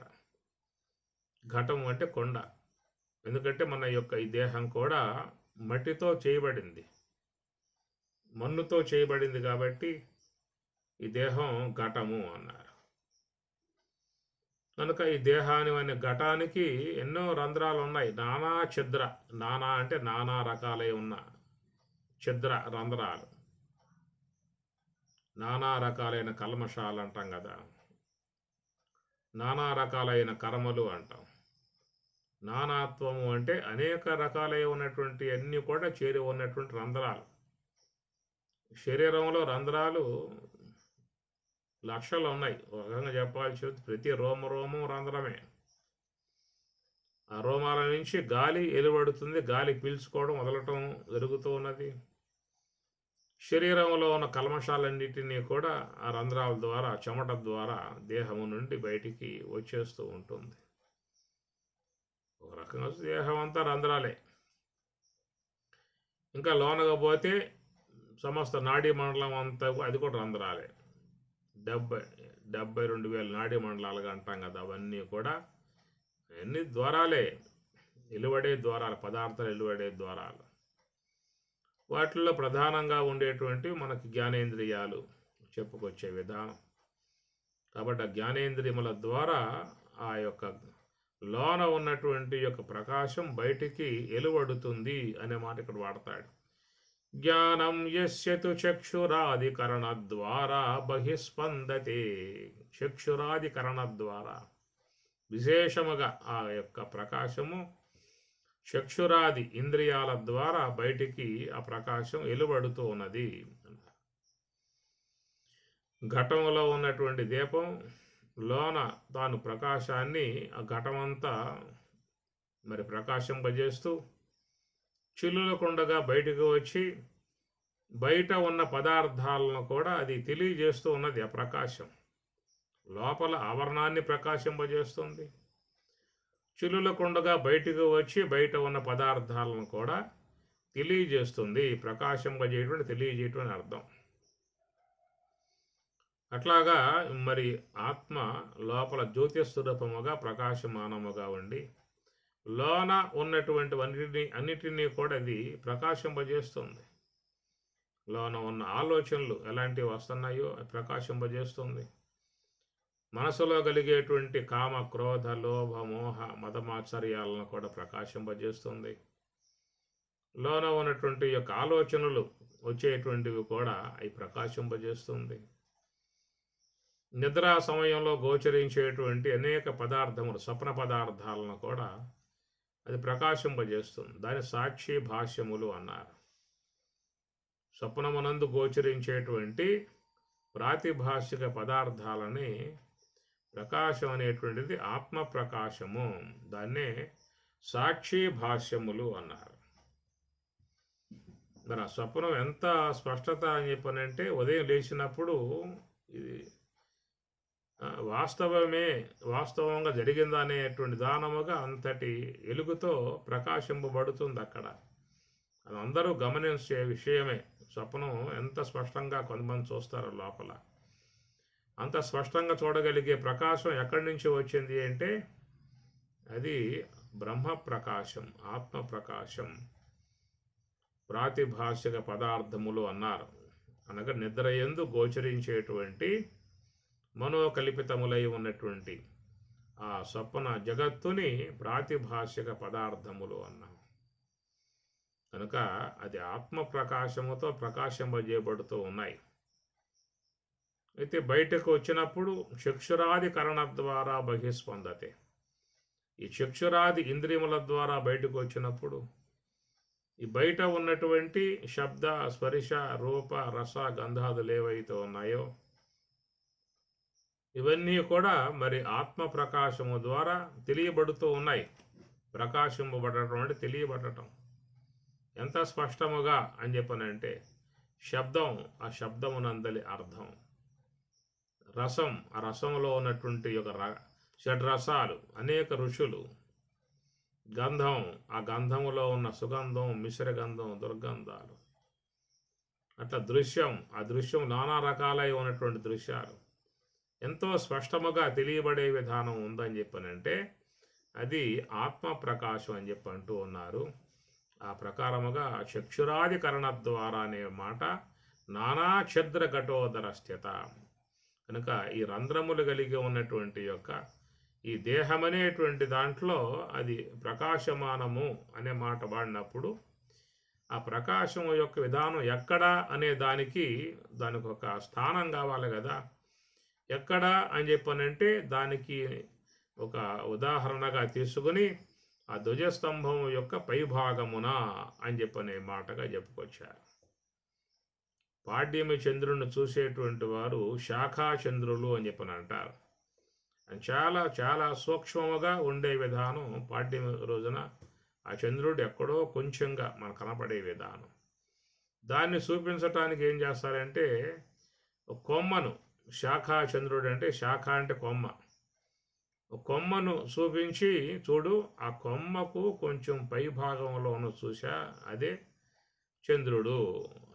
ఘటం అంటే కొండ. ఎందుకంటే మన యొక్క ఈ దేహం కూడా మట్టితో చేయబడింది, మన్నుతో చేయబడింది. కాబట్టి ఈ దేహం ఘటము అన్నారు. కనుక ఈ దేహాన్ని అనే ఘటానికి ఎన్నో రంధ్రాలు ఉన్నాయి. నానా ఛిద్ర, నానా అంటే నానా రకాలై ఉన్న ఛిద్ర రంధ్రాలు, నానా రకాలైన కల్మషాలు అంటాం కదా, నానా రకాలైన కర్మలు అంటాం. నానాత్వము అంటే అనేక రకాలై ఉన్నటువంటి అన్నీ కూడా చేరి ఉన్నటువంటి రంధ్రాలు. శరీరంలో రంధ్రాలు లక్షలు ఉన్నాయి. ఒక రకంగా చెప్పాల్సి ప్రతి రోమం రంధ్రమే. ఆ రోమాల నుంచి గాలి ఎలువడుతుంది, గాలి పీల్చుకోవడం వదలటం జరుగుతూ ఉన్నది. శరీరంలో ఉన్న కల్మషాలన్నిటినీ కూడా ఆ రంధ్రాల ద్వారా, చెమట ద్వారా దేహము నుండి బయటికి వచ్చేస్తూ ఉంటుంది. ఒక రకంగా దేహం అంతా రంధ్రాలే. ఇంకా లోనగా పోతే సమస్త నాడీ మండలం అంతా అది కూడా రంధ్రాలే. 72,000 నాడీ మండలాలుగా అంటాం కదా, అవన్నీ కూడా అన్ని ద్వారాలే, వెలువడే ద్వారాలు, పదార్థాలు వెలువడే ద్వారాలు. వాటిల్లో ప్రధానంగా ఉండేటువంటి మనకి జ్ఞానేంద్రియాలు చెప్పుకొచ్చే విధానం. కాబట్టి ఆ జ్ఞానేంద్రియముల ద్వారా ఆ యొక్క లోన ఉన్నటువంటి యొక్క ప్రకాశం బయటికి ఎలువడుతుంది అనే మాట ఇక్కడ వాడతాడు. జ్ఞానం యస్య తు చక్షురాధికరణ ద్వారా బహిస్పందతే. చక్షురాధికరణ ద్వారా విశేషముగా ఆ యొక్క ప్రకాశము చక్షురాది ఇంద్రియాల ద్వారా బయటికి ఆ ప్రకాశం ఎలువడుతూ ఉన్నది. ఘటంలో ఉన్నటువంటి దీపం లోన తాను ప్రకాశాన్ని ఆ ఘటమంతా మరి ప్రకాశింపజేస్తూ చిల్లులకుండగా బయటకు వచ్చి బయట ఉన్న పదార్థాలను కూడా అది తెలియజేస్తూ ఉన్నది. ఆ ప్రకాశం లోపల ఆవరణాన్ని ప్రకాశింపజేస్తుంది. చిల్లులకుండగా బయటకు వచ్చి బయట ఉన్న పదార్థాలను కూడా తెలియజేస్తుంది. ప్రకాశింపజేయటువంటి, తెలియజేయటం అని అర్థం. అట్లాగా మరి ఆత్మ లోపల జ్యోతిస్వరూపముగా ప్రకాశమానముగా ఉండి లోన ఉన్నటువంటి అన్నిటినీ కూడా అది ప్రకాశింపజేస్తుంది. లోన ఉన్న ఆలోచనలు ఎలాంటివి వస్తున్నాయో ప్రకాశింపజేస్తుంది. మనసులో కలిగేటువంటి కామ, క్రోధ, లోభ, మోహ, మదమాచర్యాలను కూడా ప్రకాశింపజేస్తుంది. లోన ఉన్నటువంటి యొక్క ఆలోచనలు వచ్చేటువంటివి కూడా అవి ప్రకాశింపజేస్తుంది. నిద్రా సమయంలో గోచరించేటువంటి అనేక పదార్థములు, స్వప్న పదార్థాలను కూడా అది ప్రకాశింపజేస్తుంది. దాని సాక్షి భాష్యములు అన్నారు. స్వప్నమునందు గోచరించేటువంటి ప్రాతిభాషిక పదార్థాలని ప్రకాశం అనేటువంటిది ఆత్మ ప్రకాశము. దాన్నే సాక్షి భాష్యములు అన్నారు. మరి ఆ స్వప్నం ఎంత స్పష్టత అని చెప్పనంటే ఉదయం లేచినప్పుడు ఇది వాస్తవంగా జరిగిందా అనేటువంటి విధానముగా అంతటి వెలుగుతో ప్రకాశింపబడుతుంది అక్కడ. అది అందరూ గమనించే విషయమే. స్వప్నం ఎంత స్పష్టంగా కొంతమంది చూస్తారు లోపల. అంత స్పష్టంగా చూడగలిగే ప్రకాశం ఎక్కడి నుంచి వచ్చింది అంటే అది బ్రహ్మ ప్రకాశం, ఆత్మ ప్రకాశం, ప్రాతిభాషిక పదార్థములు అన్నారు. అనగా నిద్రయందు గోచరించేటువంటి మనోకల్పితములై ఉన్నటువంటి ఆ స్వప్న జగత్తుని ప్రాతిభాషిక పదార్థములు అన్నాం. కనుక అది ఆత్మ ప్రకాశముతో ప్రకాశింపజేయబడుతూ ఉన్నాయి. అయితే బయటకు వచ్చినప్పుడు చక్షురాది కరణ ద్వారా బహిస్పందతే. ఈ చక్షురాది ఇంద్రియముల ద్వారా బయటకు వచ్చినప్పుడు ఈ బయట ఉన్నటువంటి శబ్ద, స్పర్శ, రూప, రస, గంధాదులు ఏవైతే ఉన్నాయో ఇవన్నీ కూడా మరి ఆత్మ ప్రకాశము ద్వారా తెలియబడుతూ ఉన్నాయి. ప్రకాశింపబడటం అంటే తెలియబడటం. ఎంత స్పష్టముగా అని చెప్పనంటే శబ్దం, ఆ శబ్దమునందలి అర్థం, రసం, ఆ రసంలో ఉన్నటువంటి షడ్రసాలు, అనేక ఋషులు, గంధం, ఆ గంధములో ఉన్న సుగంధం, మిశ్రగంధం, దుర్గంధాలు, అట్లా దృశ్యం, ఆ దృశ్యం నానా రకాలై ఉన్నటువంటి దృశ్యాలు ఎంతో స్పష్టముగా తెలియబడే విధానం ఉందని చెప్పనంటే అది ఆత్మ ప్రకాశం అని చెప్పి అంటూ ఉన్నారు. ఆ ప్రకారముగా చక్షురాధికరణ ద్వారా అనే మాట నానా ఛద్ర ఘటోదర స్థిత. కనుక ఈ రంధ్రములు కలిగి ఉన్నటువంటి యొక్క ఈ దేహం అనేటువంటి దాంట్లో అది ప్రకాశమానము అనే మాట వాడినప్పుడు ఆ ప్రకాశం యొక్క విధానం ఎక్కడ అనే దానికి ఒక స్థానం కావాలి కదా. ఎక్కడ అని చెప్పనంటే దానికి ఒక ఉదాహరణగా తీసుకుని ఆ ధ్వజస్తంభం యొక్క పైభాగమున అని చెప్పనే మాటగా చెప్పుకొచ్చారు. పాడ్యమి చంద్రుడిని చూసేటువంటి వారు శాఖా చంద్రులు అని చెప్పని అంటారు. చాలా చాలా సూక్ష్మముగా ఉండే విధానం పాడ్యమి రోజున ఆ చంద్రుడు ఎక్కడో కొంచెంగా మనకు కనపడే విధానం. దాన్ని చూపించటానికి ఏం చేస్తారంటే కొమ్మను, శాఖా చంద్రుడు అంటే శాఖ అంటే కొమ్మ, కొమ్మను చూపించి చూడు ఆ కొమ్మకు కొంచెం పై భాగంలోనూ చూసా అదే చంద్రుడు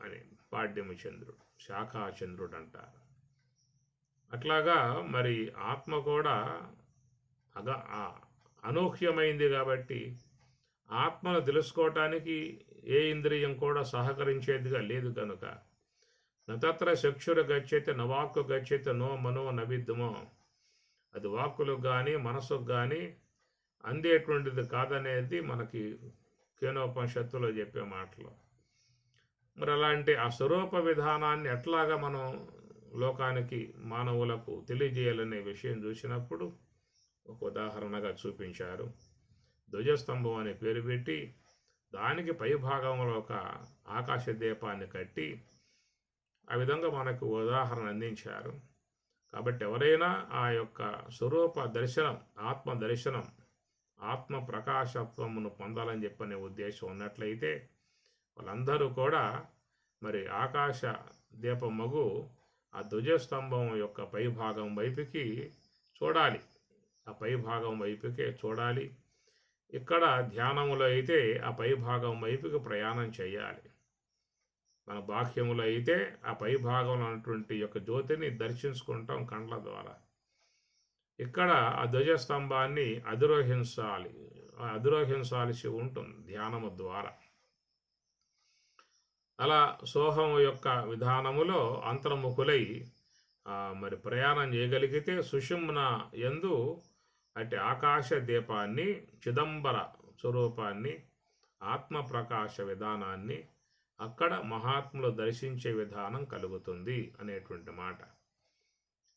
అని. పాడ్యమి చంద్రుడు, శాఖా చంద్రుడు అంటారు. అట్లాగా మరి ఆత్మ కూడా అనూహ్యమైంది కాబట్టి ఆత్మను తెలుసుకోవటానికి ఏ ఇంద్రియం కూడా సహకరించేదిగా లేదు కనుక నతత్ర చక్షుర గచ్చేత నవాక్కు గచ్చేత నో మనో నవిద్దుమో, అది వాక్కులకు కానీ మనసుకు కానీ అందేటువంటిది కాదనేది మనకి కేనోపనిషత్తులో చెప్పే మాటలు. మరి అలాంటి ఆ స్వరూప విధానాన్ని ఎట్లాగా మనం లోకానికి, మానవులకు తెలియజేయాలనే విషయం చూసినప్పుడు ఒక ఉదాహరణగా చూపించారు. ధ్వజస్తంభం అనే పేరు పెట్టి దానికి పై భాగంలో ఒక ఆకాశ దీపాన్ని కట్టి ఆ విధంగా మనకు ఉదాహరణ అందించారు. కాబట్టి ఎవరైనా ఆ యొక్క స్వరూప దర్శనం, ఆత్మ దర్శనం, ఆత్మ ప్రకాశత్వమును పొందాలని చెప్పనే ఉద్దేశం ఉన్నట్లయితే వాళ్ళందరూ కూడా మరి ఆకాశ దీపమగు ఆ ధ్వజస్తంభం యొక్క పై భాగం వైపుకి చూడాలి. ఆ పై భాగం వైపుకే చూడాలి. ఇక్కడ ధ్యానములో అయితే ఆ పై భాగం వైపుకి ప్రయాణం చేయాలి. మన బాహ్యములో అయితే ఆ పై భాగంలో ఉన్నటువంటి యొక్క జ్యోతిని దర్శించుకుంటాం కండ్ల ద్వారా. ఇక్కడ ఆ ధ్వజస్తంభాన్ని అధిరోహించాల్సి ఉంటుంది ధ్యానము ద్వారా. అలా సోహం యొక్క విధానములో అంతర్ముఖులై మరి ప్రయాణం చేయగలిగితే సుషుమ్న యందు అటు ఆకాశ దీపాన్ని, చిదంబర స్వరూపాన్ని, ఆత్మప్రకాశ విధానాన్ని అక్కడ మహాత్ములు దర్శించే విధానం కలుగుతుంది అనేటువంటి మాట.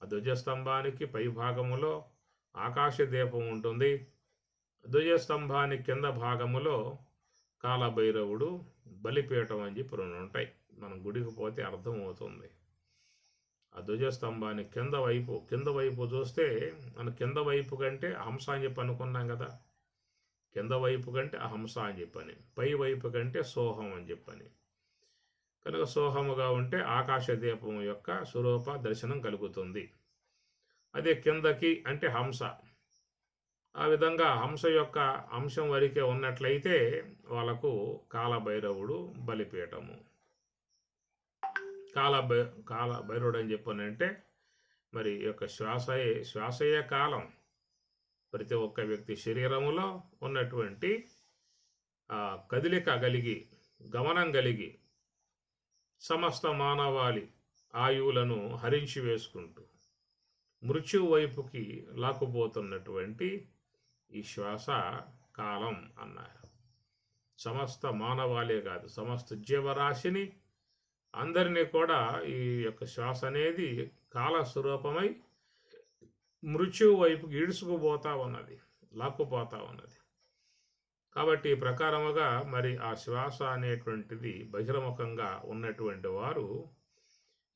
ఆ ధ్వజస్తంభానికి పై భాగములో ఆకాశ దీపం ఉంటుంది. ధ్వజస్తంభానికి కింద భాగములో కాలభైరవుడు, బలిపీఠం అని చెప్పి రెండు ఉంటాయి. మనం గుడికి పోతే అర్థమవుతుంది. ఆ ధ్వజస్తంభానికి కింద వైపు చూస్తే మన కింద వైపు కంటే హంస అని చెప్పి అనుకున్నాం కదా. కింద వైపు కంటే హంస అని చెప్పని, పై వైపు కంటే సోహం అని చెప్పని. కనుక సోహముగా ఉంటే ఆకాశ దీపం యొక్క స్వరూప దర్శనం కలుగుతుంది. అదే కిందకి అంటే హంస. ఆ విధంగా హంస యొక్క అంశం వరకే ఉన్నట్లయితే వాళ్ళకు కాలభైరవుడు బలిపీఠము. కాలభై కాలభైరవుడు అని చెప్పానంటే మరి ఈ యొక్క శ్వాసయే కాలం. ప్రతి ఒక్క వ్యక్తి శరీరములో ఉన్నటువంటి కదిలిక కలిగి, గమనం కలిగి, సమస్త మానవాళి ఆయువులను హరించి వేసుకుంటూ మృత్యు వైపుకి లాక్కుపోతున్నటువంటి ఈ శ్వాస కాలం అన్నారు. సమస్త మానవాళే కాదు, సమస్త జీవరాశిని అందరినీ కూడా ఈ యొక్క శ్వాస అనేది కాలస్వరూపమై మృత్యువు వైపుకి ఈడ్చుకుపోతా ఉన్నది, లాక్కుపోతా ఉన్నది. కాబట్టి ఈ ప్రకారముగా మరి ఆ శ్వాస అనేటువంటిది బహిర్ముఖంగా ఉన్నటువంటి వారు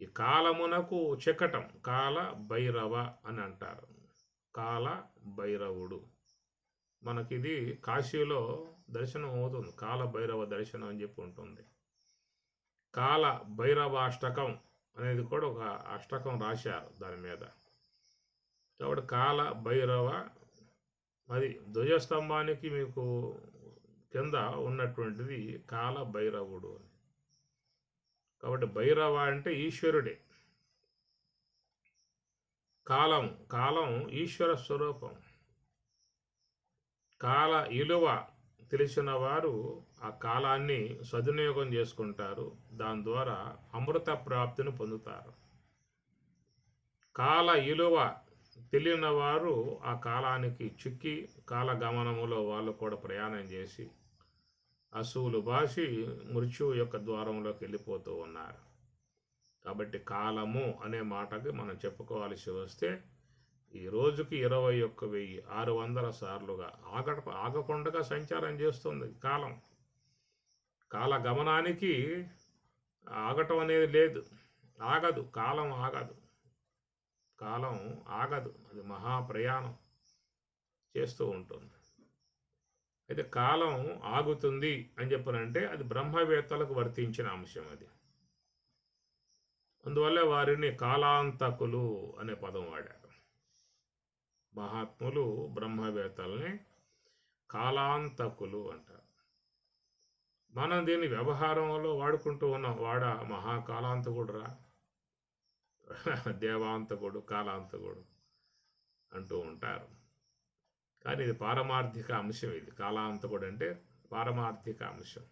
ఈ కాలమునకు చిక్కటం కాల భైరవ అని అంటారు. కాల భైరవుడు మనకిది కాశీలో దర్శనం అవుతుంది. కాల భైరవ దర్శనం అని చెప్పి ఉంటుంది. కాల భైరవాష్టకం అనేది కూడా ఒక అష్టకం రాశారు దాని మీద. కాబట్టి కాల భైరవ అది ధ్వజస్తంభానికి మీకు కింద ఉన్నటువంటిది కాల భైరవుడు. కాబట్టి భైరవ అంటే ఈశ్వరుడే. కాలం ఈశ్వర స్వరూపం. కాల ఇలువ తెలిసిన వారు ఆ కాలాన్ని సద్వినియోగం చేసుకుంటారు. దాని ద్వారా అమృత ప్రాప్తిని పొందుతారు. కాల ఇలువ తెలియని వారు ఆ కాలానికి చిక్కి కాలగమనములో వాళ్ళు కూడా ప్రయాణం చేసి అసువులు బాసి మృత్యువు యొక్క ద్వారంలోకి వెళ్ళిపోతూ ఉన్నారు. కాబట్టి కాలము అనే మాటకి మనం చెప్పుకోవాల్సి వస్తే ఈ రోజుకి 21,600 సార్లుగా ఆగకుండా సంచారం చేస్తుంది కాలం. కాల గమనానికి ఆగటం అనేది లేదు, ఆగదు. కాలం ఆగదు, కాలం ఆగదు. అది మహాప్రయాణం చేస్తూ ఉంటుంది. అయితే కాలం ఆగుతుంది అని చెప్పనంటే అది బ్రహ్మవేత్తలకు వర్తించిన అంశం అది. అందువల్ల వారిని కాలాంతకులు అనే పదం వాడారు. మహాత్ములు బ్రహ్మవేత్తల్ని కాలాంతకులు అంటారు. మనం దీన్ని వ్యవహారంలో వాడుకుంటూ ఉన్నాం. మహాకాలాంతకుడు రా, దేవాంతకుడు, కాలాంతకుడు అంటూ ఉంటారు. కానీ ఇది పారమార్థిక అంశం. ఇది కాలాంతకుడు అంటే పారమార్థిక అంశం.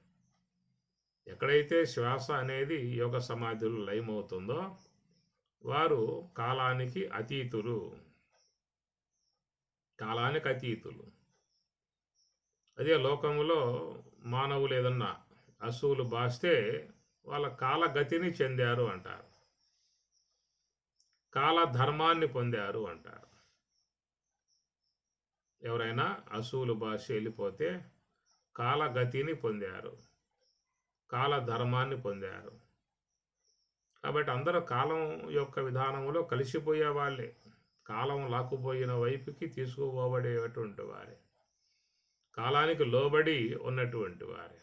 ఎక్కడైతే శ్వాస అనేది యోగ సమాధిలో లయమవుతుందో వారు కాలానికి అతీతులు. కాలానికి అతీతులు. అదే లోకంలో మానవులు ఏదన్నా అసువులు బాస్తే వాళ్ళ కాలగతిని చెందారు అంటారు, కాల ధర్మాన్ని పొందారు అంటారు. ఎవరైనా అసువులు బాసి వెళ్ళిపోతే కాలగతిని పొందారు, కాల ధర్మాన్ని పొందారు. కాబట్టి అందరూ కాలం యొక్క విధానంలో కలిసిపోయే వాళ్ళే. కాలం లాక్కుపోయిన వైపుకి తీసుకుపోబడేటువంటి వారే, కాలానికి లోబడి ఉన్నటువంటి వారే.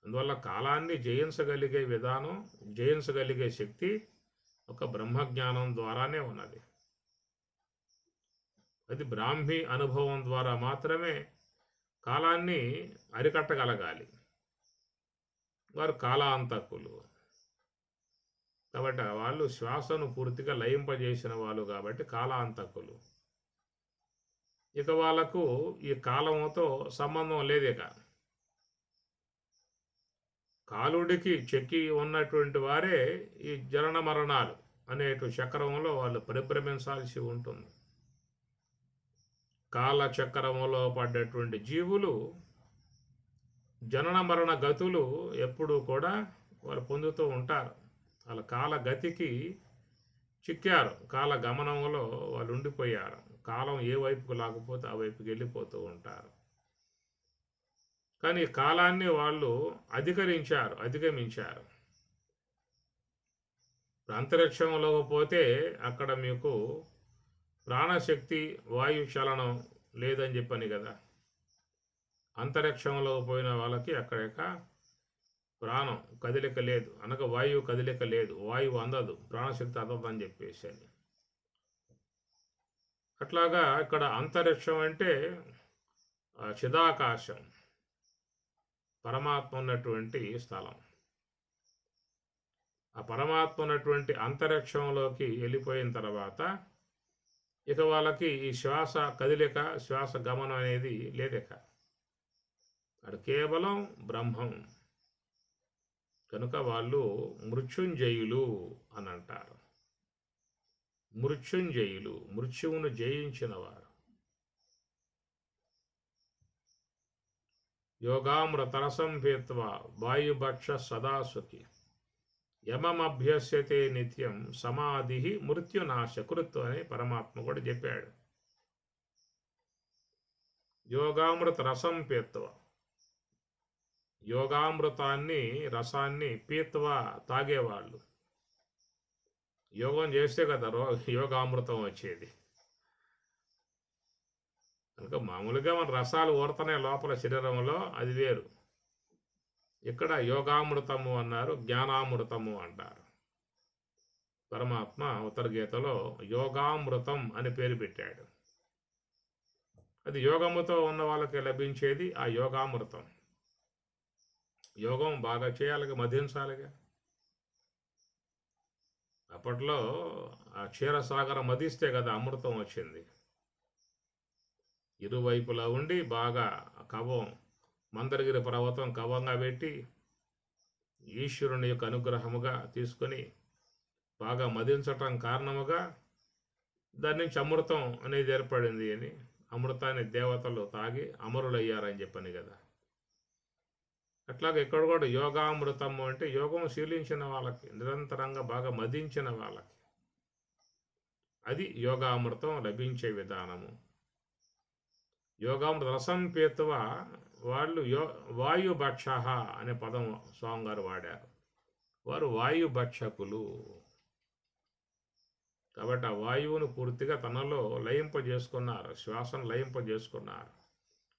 అందువల్ల కాలాన్ని జయించగలిగే విధానం, జయించగలిగే శక్తి ఒక బ్రహ్మజ్ఞానం ద్వారానే ఉన్నది. అది బ్రాహ్మీ అనుభవం ద్వారా మాత్రమే కాలాన్ని అరికట్టగలగాలి. వారు కాలాంతకులు. కాబట్టి వాళ్ళు శ్వాసను పూర్తిగా లయింపజేసిన వాళ్ళు కాబట్టి కాలాంతకులు. ఇక వాళ్ళకు ఈ కాలంతో సంబంధం లేదు. ఇక కాలుడికి చెక్కి ఉన్నటువంటి వారే ఈ జనన మరణాలు అనేటు చక్రంలో వాళ్ళు పరిభ్రమించాల్సి ఉంటుంది. కాల చక్రములో పడ్డటువంటి జీవులు జనన మరణ గతులు ఎప్పుడూ కూడా వాళ్ళు పొందుతూ ఉంటారు. వాళ్ళ కాల గతికి చిక్కారు, కాల గమనంలో వాళ్ళు ఉండిపోయారు. కాలం ఏ వైపుకు లాకపోతే ఆ వైపుకి వెళ్ళిపోతూ ఉంటారు. కానీ కాలాన్ని వాళ్ళు అధిగమించారు. అంతరిక్షంలో పోతే అక్కడ మీకు ప్రాణశక్తి, వాయు చలనం లేదని చెప్పని కదా. అంతరిక్షంలో పోయిన వాళ్ళకి అక్కడ ప్రాణం కదలిక లేదు, అనగా వాయువు కదలిక లేదు, వాయువు అందదు, ప్రాణశక్తి అందదు అని చెప్పేసి. అట్లాగా ఇక్కడ అంతరిక్షం అంటే చిదాకాశం, పరమాత్మ ఉన్నటువంటి స్థలం. ఆ పరమాత్మ ఉన్నటువంటి అంతరిక్షంలోకి వెళ్ళిపోయిన తర్వాత ఇక వాళ్ళకి ఈ శ్వాస కదిలిక, శ్వాస గమనం అనేది లేదిక. అది కేవలం బ్రహ్మం. కనుక వాళ్ళు మృత్యుంజయులు అని అంటారు. మృత్యుంజయులు, మృత్యువును జయించిన వారు. యోగామృతరసం పీత్వా వాయుభక్ష సదాసుఖి యమమభ్యస్యతే నిత్యం సమాధి మృత్యునాశకృత్ అని పరమాత్మ కూడా చెప్పాడు. యోగామృత రసం పీత్వా, యోగామృతాన్ని రసాన్ని పీత్వా తాగేవాళ్ళు. యోగం చేస్తే కదా యోగామృతం వచ్చేది. కనుక మామూలుగా మన రసాలు ఊరుతున్నాయి లోపల శరీరంలో, అది వేరు. ఇక్కడ యోగామృతము అన్నారు, జ్ఞానామృతము అంటారు. పరమాత్మ ఉత్తర గీతలో యోగామృతం అని పేరు పెట్టాడు. అది యోగముతో ఉన్న వాళ్ళకి లభించేది ఆ యోగామృతం. యోగం బాగా చేయాలిగా, మధించాలిగా. అప్పట్లో ఆ క్షీరసాగరం మదిస్తే కదా అమృతం వచ్చింది. ఇరువైపులా ఉండి బాగా కవం, మందరగిరి పర్వతం కవంగా పెట్టి ఈశ్వరుని యొక్క అనుగ్రహముగా తీసుకొని బాగా మదించటం కారణముగా దాని నుంచి అమృతం అనేది ఏర్పడింది అని, అమృతాన్ని దేవతలు తాగి అమరులయ్యారని చెప్పని కదా. అట్లాగే ఇక్కడ కూడా యోగామృతము అంటే యోగం శీలించిన వాళ్ళకి, నిరంతరంగా బాగా మదించిన వాళ్ళకి అది యోగామృతం లభించే విధానము. యోగామృత రసం పీత్వ వాళ్ళు వాయుభక్ష అనే పదం స్వామి గారు వాడారు. వారు వాయుభక్షకులు. కాబట్టి ఆ వాయువును పూర్తిగా తనలో లయింపజేసుకున్నారు, శ్వాసను లయింపజేసుకున్నారు.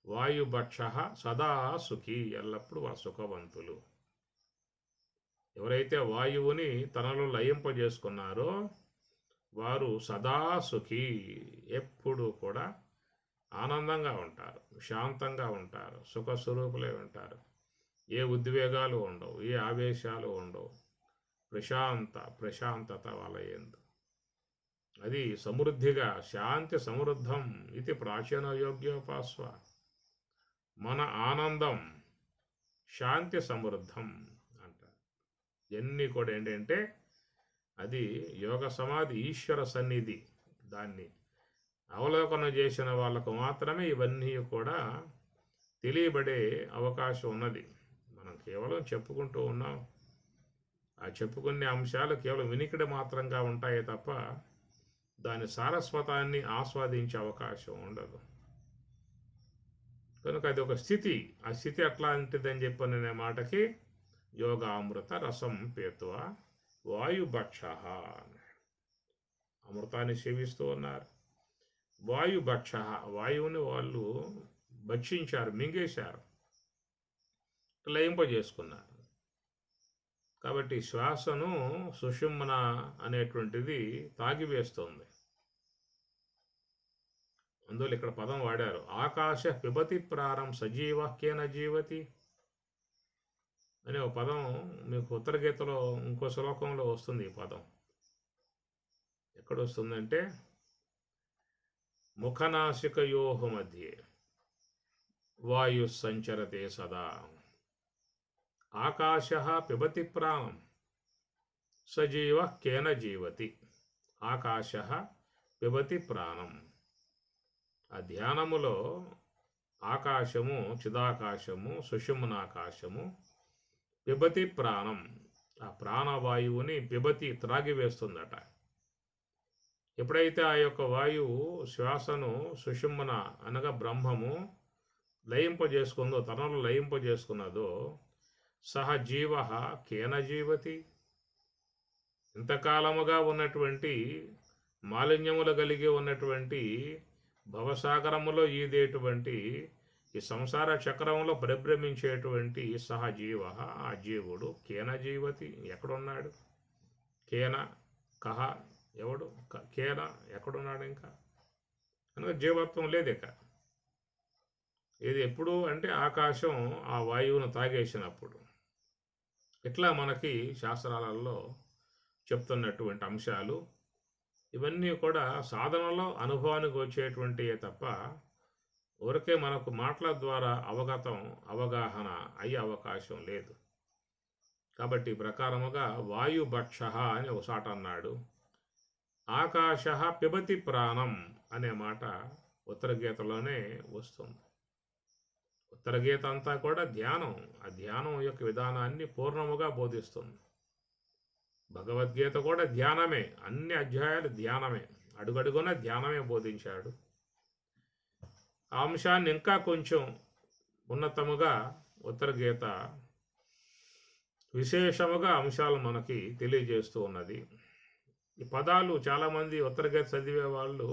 వాయుభక్ష సదా సుఖీ, ఎల్లప్పుడూ వారు సుఖవంతులు. ఎవరైతే వాయువుని తనలో లయింపజేసుకున్నారో వారు సదా సుఖీ, ఎప్పుడు కూడా ఆనందంగా ఉంటారు, శాంతంగా ఉంటారు, సుఖస్వరూపులే ఉంటారు. ఏ ఉద్వేగాలు ఉండవు, ఏ ఆవేశాలు ఉండవు. ప్రశాంతత వాళ్ళ యందు. అది సమృద్ధిగా శాంతి సమృద్ధం ఇది ప్రాచీన యోగ్యోపాస్వ. మన ఆనందం శాంతి సమృద్ధం అంటారు. ఇవన్నీ కూడా ఏంటంటే అది యోగ సమాధి ఈశ్వర సన్నిధి. దాన్ని అవలోకనం చేసిన వాళ్ళకు మాత్రమే ఇవన్నీ కూడా తెలియబడే అవకాశం ఉన్నది. మనం కేవలం చెప్పుకుంటూ ఉన్నాం. ఆ చెప్పుకునే అంశాలు కేవలం వినికిడి మాత్రంగా ఉంటాయే తప్ప దాని సారస్వతాన్ని ఆస్వాదించే అవకాశం ఉండదు. కనుక అది ఒక స్థితి. ఆ స్థితి ఎట్లాంటిదని చెప్పనే మాటకి యోగామృత రసం పీత్వ వాయుభక్ష, అమృతాన్ని సేవిస్తూ ఉన్నారు. వాయుభక్ష, వాయువుని వాళ్ళు భక్షించారు, మింగేశారు, లయింపజేసుకున్నారు. కాబట్టి శ్వాసను సుషుమ్న అనేటువంటిది తాగివేస్తుంది. అందువల్ల ఇక్కడ పదం వాడారు, ఆకాశ పిబతి ప్రారం సజీవ కేన జీవతి అనే ఒక పదం మీకు ఉత్తర గీతలో ఇంకో శ్లోకంలో వస్తుంది. ఈ పదం ఎక్కడ వస్తుందంటే ముఖనాసికయోహ మధ్యే వాయు సంచరతే సదా ఆకాశ పిబతి ప్రాణం సజీవ కేన జీవతి. ఆకాశ పిబతి ప్రాణం. ఆ ధ్యానములో ఆకాశము, చిదాకాశము, సుషుమ్నాకాశము పిబతి ప్రాణం, ఆ ప్రాణవాయువుని పిబతి త్రాగివేస్తుందట. ఎప్పుడైతే ఆ యొక్క వాయువు శ్వాసను సుషుమ్న అనగా బ్రహ్మము లయింపజేసుకుందో, తనలో లయింపజేసుకున్నదో సహ జీవ కేన జీవతి. ఇంతకాలముగా ఉన్నటువంటి మాలిన్యములు కలిగి ఉన్నటువంటి భవసాగరములో ఈదేటువంటి ఈ సంసార చక్రంలో పరిభ్రమించేటువంటి సహజీవ, ఆ జీవుడు కేన జీవతి, ఎక్కడున్నాడు? కేన కహ, ఎవడు? కేన ఎక్కడున్నాడు? ఇంకా కనుక జీవత్వం లేదు ఇక. ఇది ఎప్పుడు అంటే ఆకాశం ఆ వాయువును తాగేసినప్పుడు. ఇట్లా మనకి శాస్త్రాలలో చెప్తున్నటువంటి అంశాలు ఇవన్నీ కూడా సాధనలో అనుభవానికి వచ్చేటువంటివే తప్ప ఊరికే మనకు మాటల ద్వారా అవగాహన అయ్యే అవకాశం లేదు. కాబట్టి ఈ ప్రకారముగా వాయుభక్ష అని ఒకసాట అన్నాడు. ఆకాశ పిబతి ప్రాణం అనే మాట ఉత్తర గీతలోనే వస్తుంది. ఉత్తర గీత అంతా కూడా ధ్యానం, ఆ ధ్యానం యొక్క విధానాన్ని పూర్ణముగా బోధిస్తుంది. భగవద్గీత కూడా ధ్యానమే, అన్ని అధ్యాయాలు ధ్యానమే, అడుగడుగున ధ్యానమే బోధించాడు. ఆ అంశాన్ని ఇంకా కొంచెం ఉన్నతముగా ఉత్తర గీత విశేషముగా అంశాలు మనకి తెలియజేస్తూ ఉన్నది. ఈ పదాలు చాలామంది ఉత్తర గీత చదివే వాళ్ళు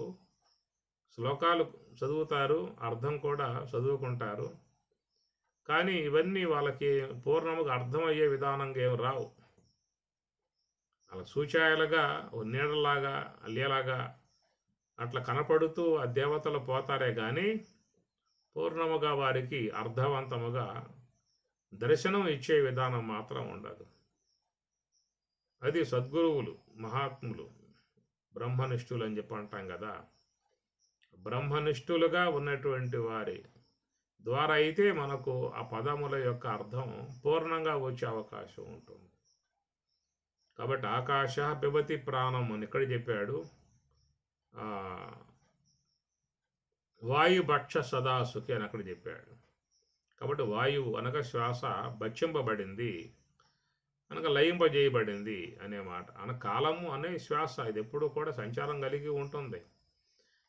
శ్లోకాలు చదువుతారు, అర్థం కూడా చదువుకుంటారు. కానీ ఇవన్నీ వాళ్ళకి పూర్ణముగా అర్థమయ్యే విధానంగా ఏమి రావు. అలా సూచాయలుగా, నీడలాగా, అల్లేలాగా అట్లా కనపడుతూ ఆ దేవతలు పోతారే కానీ పూర్ణముగా వారికి అర్థవంతముగా దర్శనం ఇచ్చే విధానం మాత్రం ఉండదు. అది సద్గురువులు, మహాత్ములు, బ్రహ్మనిష్ఠులు అని చెప్పి అంటాం కదా. బ్రహ్మనిష్ఠులుగా ఉన్నటువంటి వారి ద్వారా అయితే మనకు ఆ పదముల యొక్క అర్థం పూర్ణంగా వచ్చే అవకాశం ఉంటుంది. కాబట్టి ఆకాశ పిబతి ప్రాణం అని ఇక్కడ చెప్పాడు. వాయుభక్ష సదాసుకి అని అక్కడ చెప్పాడు. కాబట్టి వాయువు అనగా శ్వాస భక్షింపబడింది, అనగా లయింపజేయబడింది అనే మాట. కాలము అనే శ్వాస ఇది ఎప్పుడూ కూడా సంచారం కలిగి ఉంటుంది.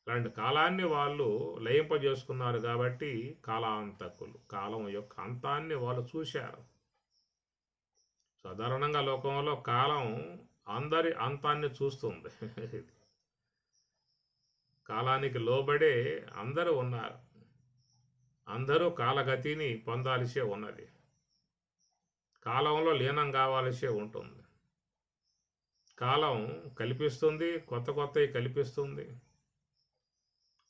అలాంటి కాలాన్ని వాళ్ళు లయింపజేసుకున్నారు కాబట్టి కాలాంతకులు, కాలం యొక్క అంతాన్ని వాళ్ళు చూశారు. సాధారణంగా లోకంలో కాలం అందరి అంతాన్ని చూస్తుంది. కాలానికి లోబడే అందరూ ఉన్నారు, అందరూ కాలగతిని పొందాల్సే ఉన్నది, కాలంలో లీనం కావాల్సే ఉంటుంది. కాలం కల్పిస్తుంది, కొత్త కొత్తవి కల్పిస్తుంది,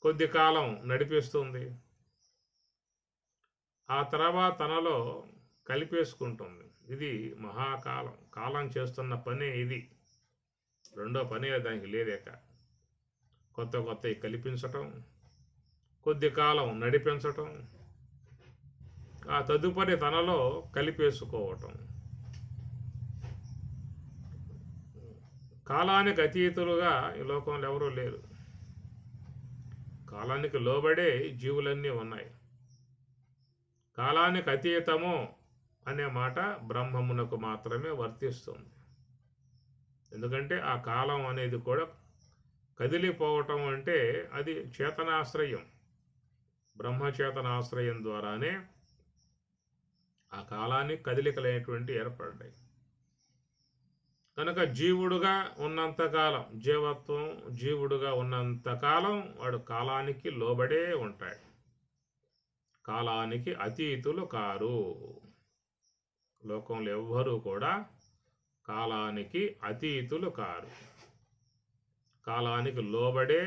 కొద్ది కాలం నడిపిస్తుంది, ఆ తర్వాత తనలో కలిపేసుకుంటుంది. ఇది మహాకాలం. కాలం చేస్తున్న పనే ఇది, రెండో పనే దానికి లేదేక. కొత్త కొత్తవి కల్పించటం, కొద్ది కాలం నడిపించటం, ఆ తదుపరి తనలో కలిపేసుకోవటం. కాలానికి అతీతులుగా ఈ లోకంలో ఎవరూ లేరు. కాలానికి లోబడే జీవులన్నీ ఉన్నాయి. కాలానికి అతీతము అనే మాట బ్రహ్మమునకు మాత్రమే వర్తిస్తుంది. ఎందుకంటే ఆ కాలం అనేది కూడా కదిలిపోవటం అంటే అది చేతనాశ్రయం, బ్రహ్మచేతనాశ్రయం ద్వారానే ఆ కాలానికి కదిలికలైనటువంటి ఏర్పడ్డాయి. కనుక జీవుడుగా ఉన్నంతకాలం, జీవత్వం జీవుడుగా ఉన్నంతకాలం వాడు కాలానికి లోబడే ఉంటాడు. కాలానికి అతీతులు కారు. లోకంలో ఎవ్వరూ కూడా కాలానికి అతీతులు కారు. కాలానికి లోబడే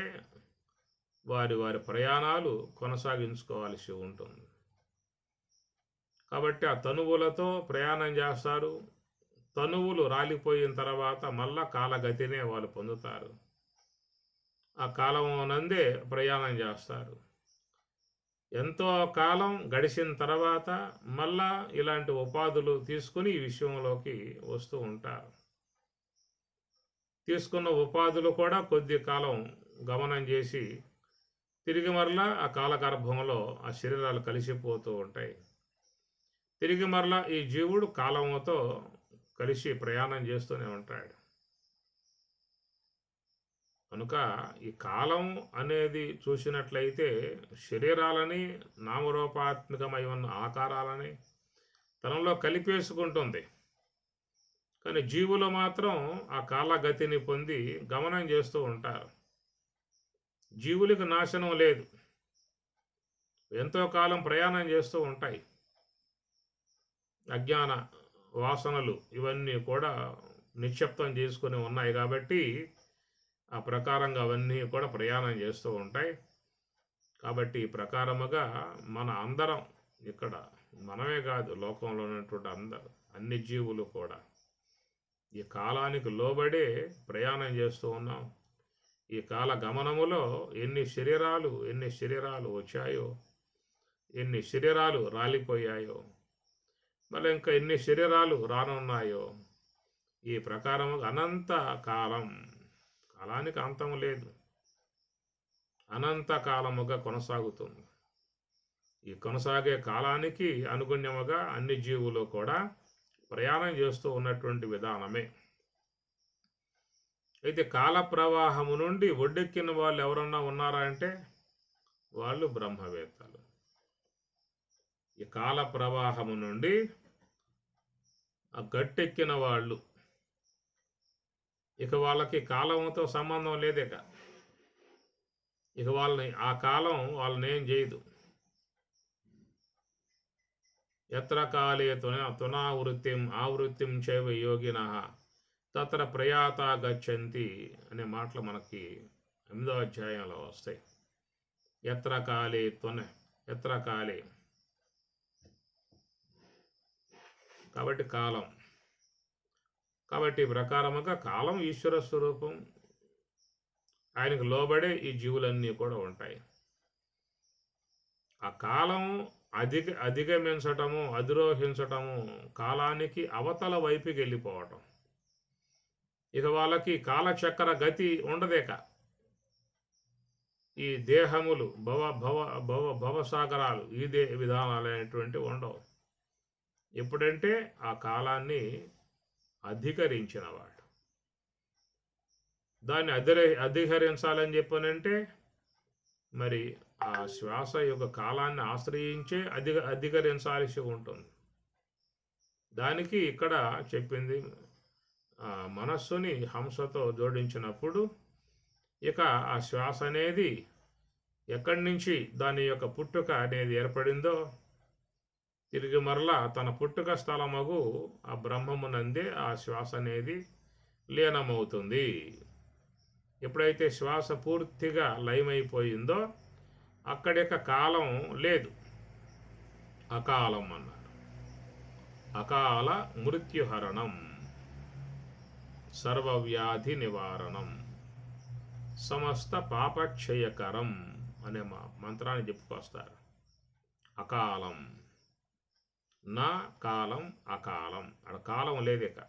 వారి వారి ప్రయాణాలు కొనసాగించుకోవాల్సి ఉంటుంది. కాబట్టి ఆ తనువులతో ప్రయాణం చేస్తారు. తనువులు రాలిపోయిన తర్వాత మళ్ళా కాలగతినే వాళ్ళు పొందుతారు. ఆ కాలం నందే ప్రయాణం చేస్తారు. ఎంతో కాలం గడిచిన తర్వాత మళ్ళా ఇలాంటి ఉపాధులు తీసుకుని ఈ విషయంలోకి వస్తూ ఉంటారు. తీసుకున్న ఉపాధులు కూడా కొద్ది కాలం గమనం చేసి తిరిగి మరలా ఆ కాలగర్భంలో ఆ శరీరాలు కలిసిపోతూ ఉంటాయి. తిరిగి మరలా ఈ జీవుడు కాలంతో కలిసి ప్రయాణం చేస్తూనే ఉంటాడు. కనుక ఈ కాలం అనేది చూసినట్లయితే శరీరాలని, నామరూపాత్మకమై ఉన్న ఆకారాలని తనలో కలిపేసుకుంటుంది. కానీ జీవులు మాత్రం ఆ కాలగతిని పొంది గమనం చేస్తూ ఉంటారు. జీవులకు నాశనం లేదు, ఎంతో కాలం ప్రయాణం చేస్తూ ఉంటాయి. అజ్ఞాన వాసనలు ఇవన్నీ కూడా నిక్షిప్తం చేసుకుని ఉన్నాయి కాబట్టి ఆ ప్రకారంగా అవన్నీ కూడా ప్రయాణం చేస్తూ ఉంటాయి. కాబట్టి ఈ ప్రకారముగా మన అందరం ఇక్కడ, మనమే కాదు లోకంలో ఉన్నటువంటి అన్ని జీవులు కూడా ఈ కాలానికి లోబడే ప్రయాణం చేస్తూ ఉన్నాం. ఈ కాల గమనములో ఎన్ని శరీరాలు వచ్చాయో, ఎన్ని శరీరాలు రాలిపోయాయో, మళ్ళీ ఇంకా ఎన్ని శరీరాలు రానున్నాయో, ఈ ప్రకారం అనంత కాలానికి అంతం లేదు, అనంత కాలముగా కొనసాగుతుంది. ఈ కొనసాగే కాలానికి అనుగుణ్యముగా అన్ని జీవులు కూడా ప్రయాణం చేస్తూ ఉన్నటువంటి విధానమే. అయితే కాల ప్రవాహము నుండి ఒడ్డెక్కిన వాళ్ళు ఎవరన్నా ఉన్నారా అంటే వాళ్ళు బ్రహ్మవేత్తలు. ఈ కాల ప్రవాహము నుండి ఆ గట్టెక్కిన వాళ్ళు, ఇక వాళ్ళకి కాలంతో సంబంధం లేదు. ఇక వాళ్ళని ఆ కాలం వాళ్ళని ఏం చేయదు. ఎత్ర కాలే ఆవృత్తిం చైవ యోగినః తత్ర ప్రయాత గచ్చంతి అనే మాటలు మనకి 8వ అధ్యాయంలో వస్తాయి. ఎత్ర కాలే కాబట్టి కాలం. కాబట్టి ప్రకారముగా కాలం ఈశ్వర స్వరూపం, ఆయనకు లోబడే ఈ జీవులన్నీ కూడా ఉంటాయి. ఆ కాలం అధిగమించటము, అధిరోహించటము, కాలానికి అవతల వైపుకి వెళ్ళిపోవటం. ఇక వాళ్ళకి కాలచక్ర గతి ఉండదేక. ఈ దేహములు భవసాగరాలు ఇదే విధానాలు అనేటువంటివి ఉండవు. ఎప్పుడంటే ఆ కాలాన్ని అధికరించిన వాడు. దాన్ని అధికరించాలని చెప్పనంటే మరి ఆ శ్వాస యొక్క కాలాన్ని ఆశ్రయించే అధికరించాల్సి ఉంటుంది. దానికి ఇక్కడ చెప్పింది మనస్సుని హంసతో జోడించినప్పుడు ఇక ఆ శ్వాస అనేది ఎక్కడి నుంచి దాని యొక్క పుట్టుక అనేది ఏర్పడిందో తిరిగి మరలా తన పుట్టుక స్థలమగు ఆ బ్రహ్మమునందే ఆ శ్వాస అనేది లీనమవుతుంది. ఎప్పుడైతే శ్వాస పూర్తిగా లయమైపోయిందో అక్కడిక కాలం లేదు, అకాలం అన్నారు. అకాల మృత్యుహరణం, సర్వవ్యాధి నివారణం, సమస్త పాపక్షయకరం అనే మంత్రాన్ని చెప్పుకొస్తారు. అకాలం, నా కాలం అకాలం, అక్కడ కాలం లేదిక.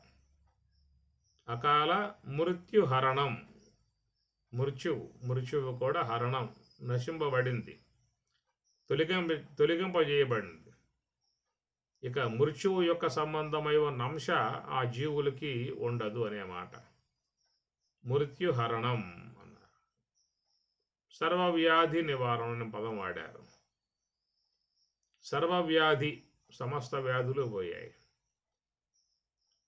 అకాల మృత్యుహరణం, మృత్యువు కూడా హరణం, నశింపబడింది, తొలగింపజేయబడింది. ఇక మృత్యువు యొక్క సంబంధమై ఉన్న అంశ ఆ జీవులకి ఉండదు అనే మాట. మృత్యుహరణం అన్నారు. సర్వవ్యాధి నివారణ అనే పదం వాడారు. సర్వవ్యాధి, సమస్త వ్యాధులు పోయాయి.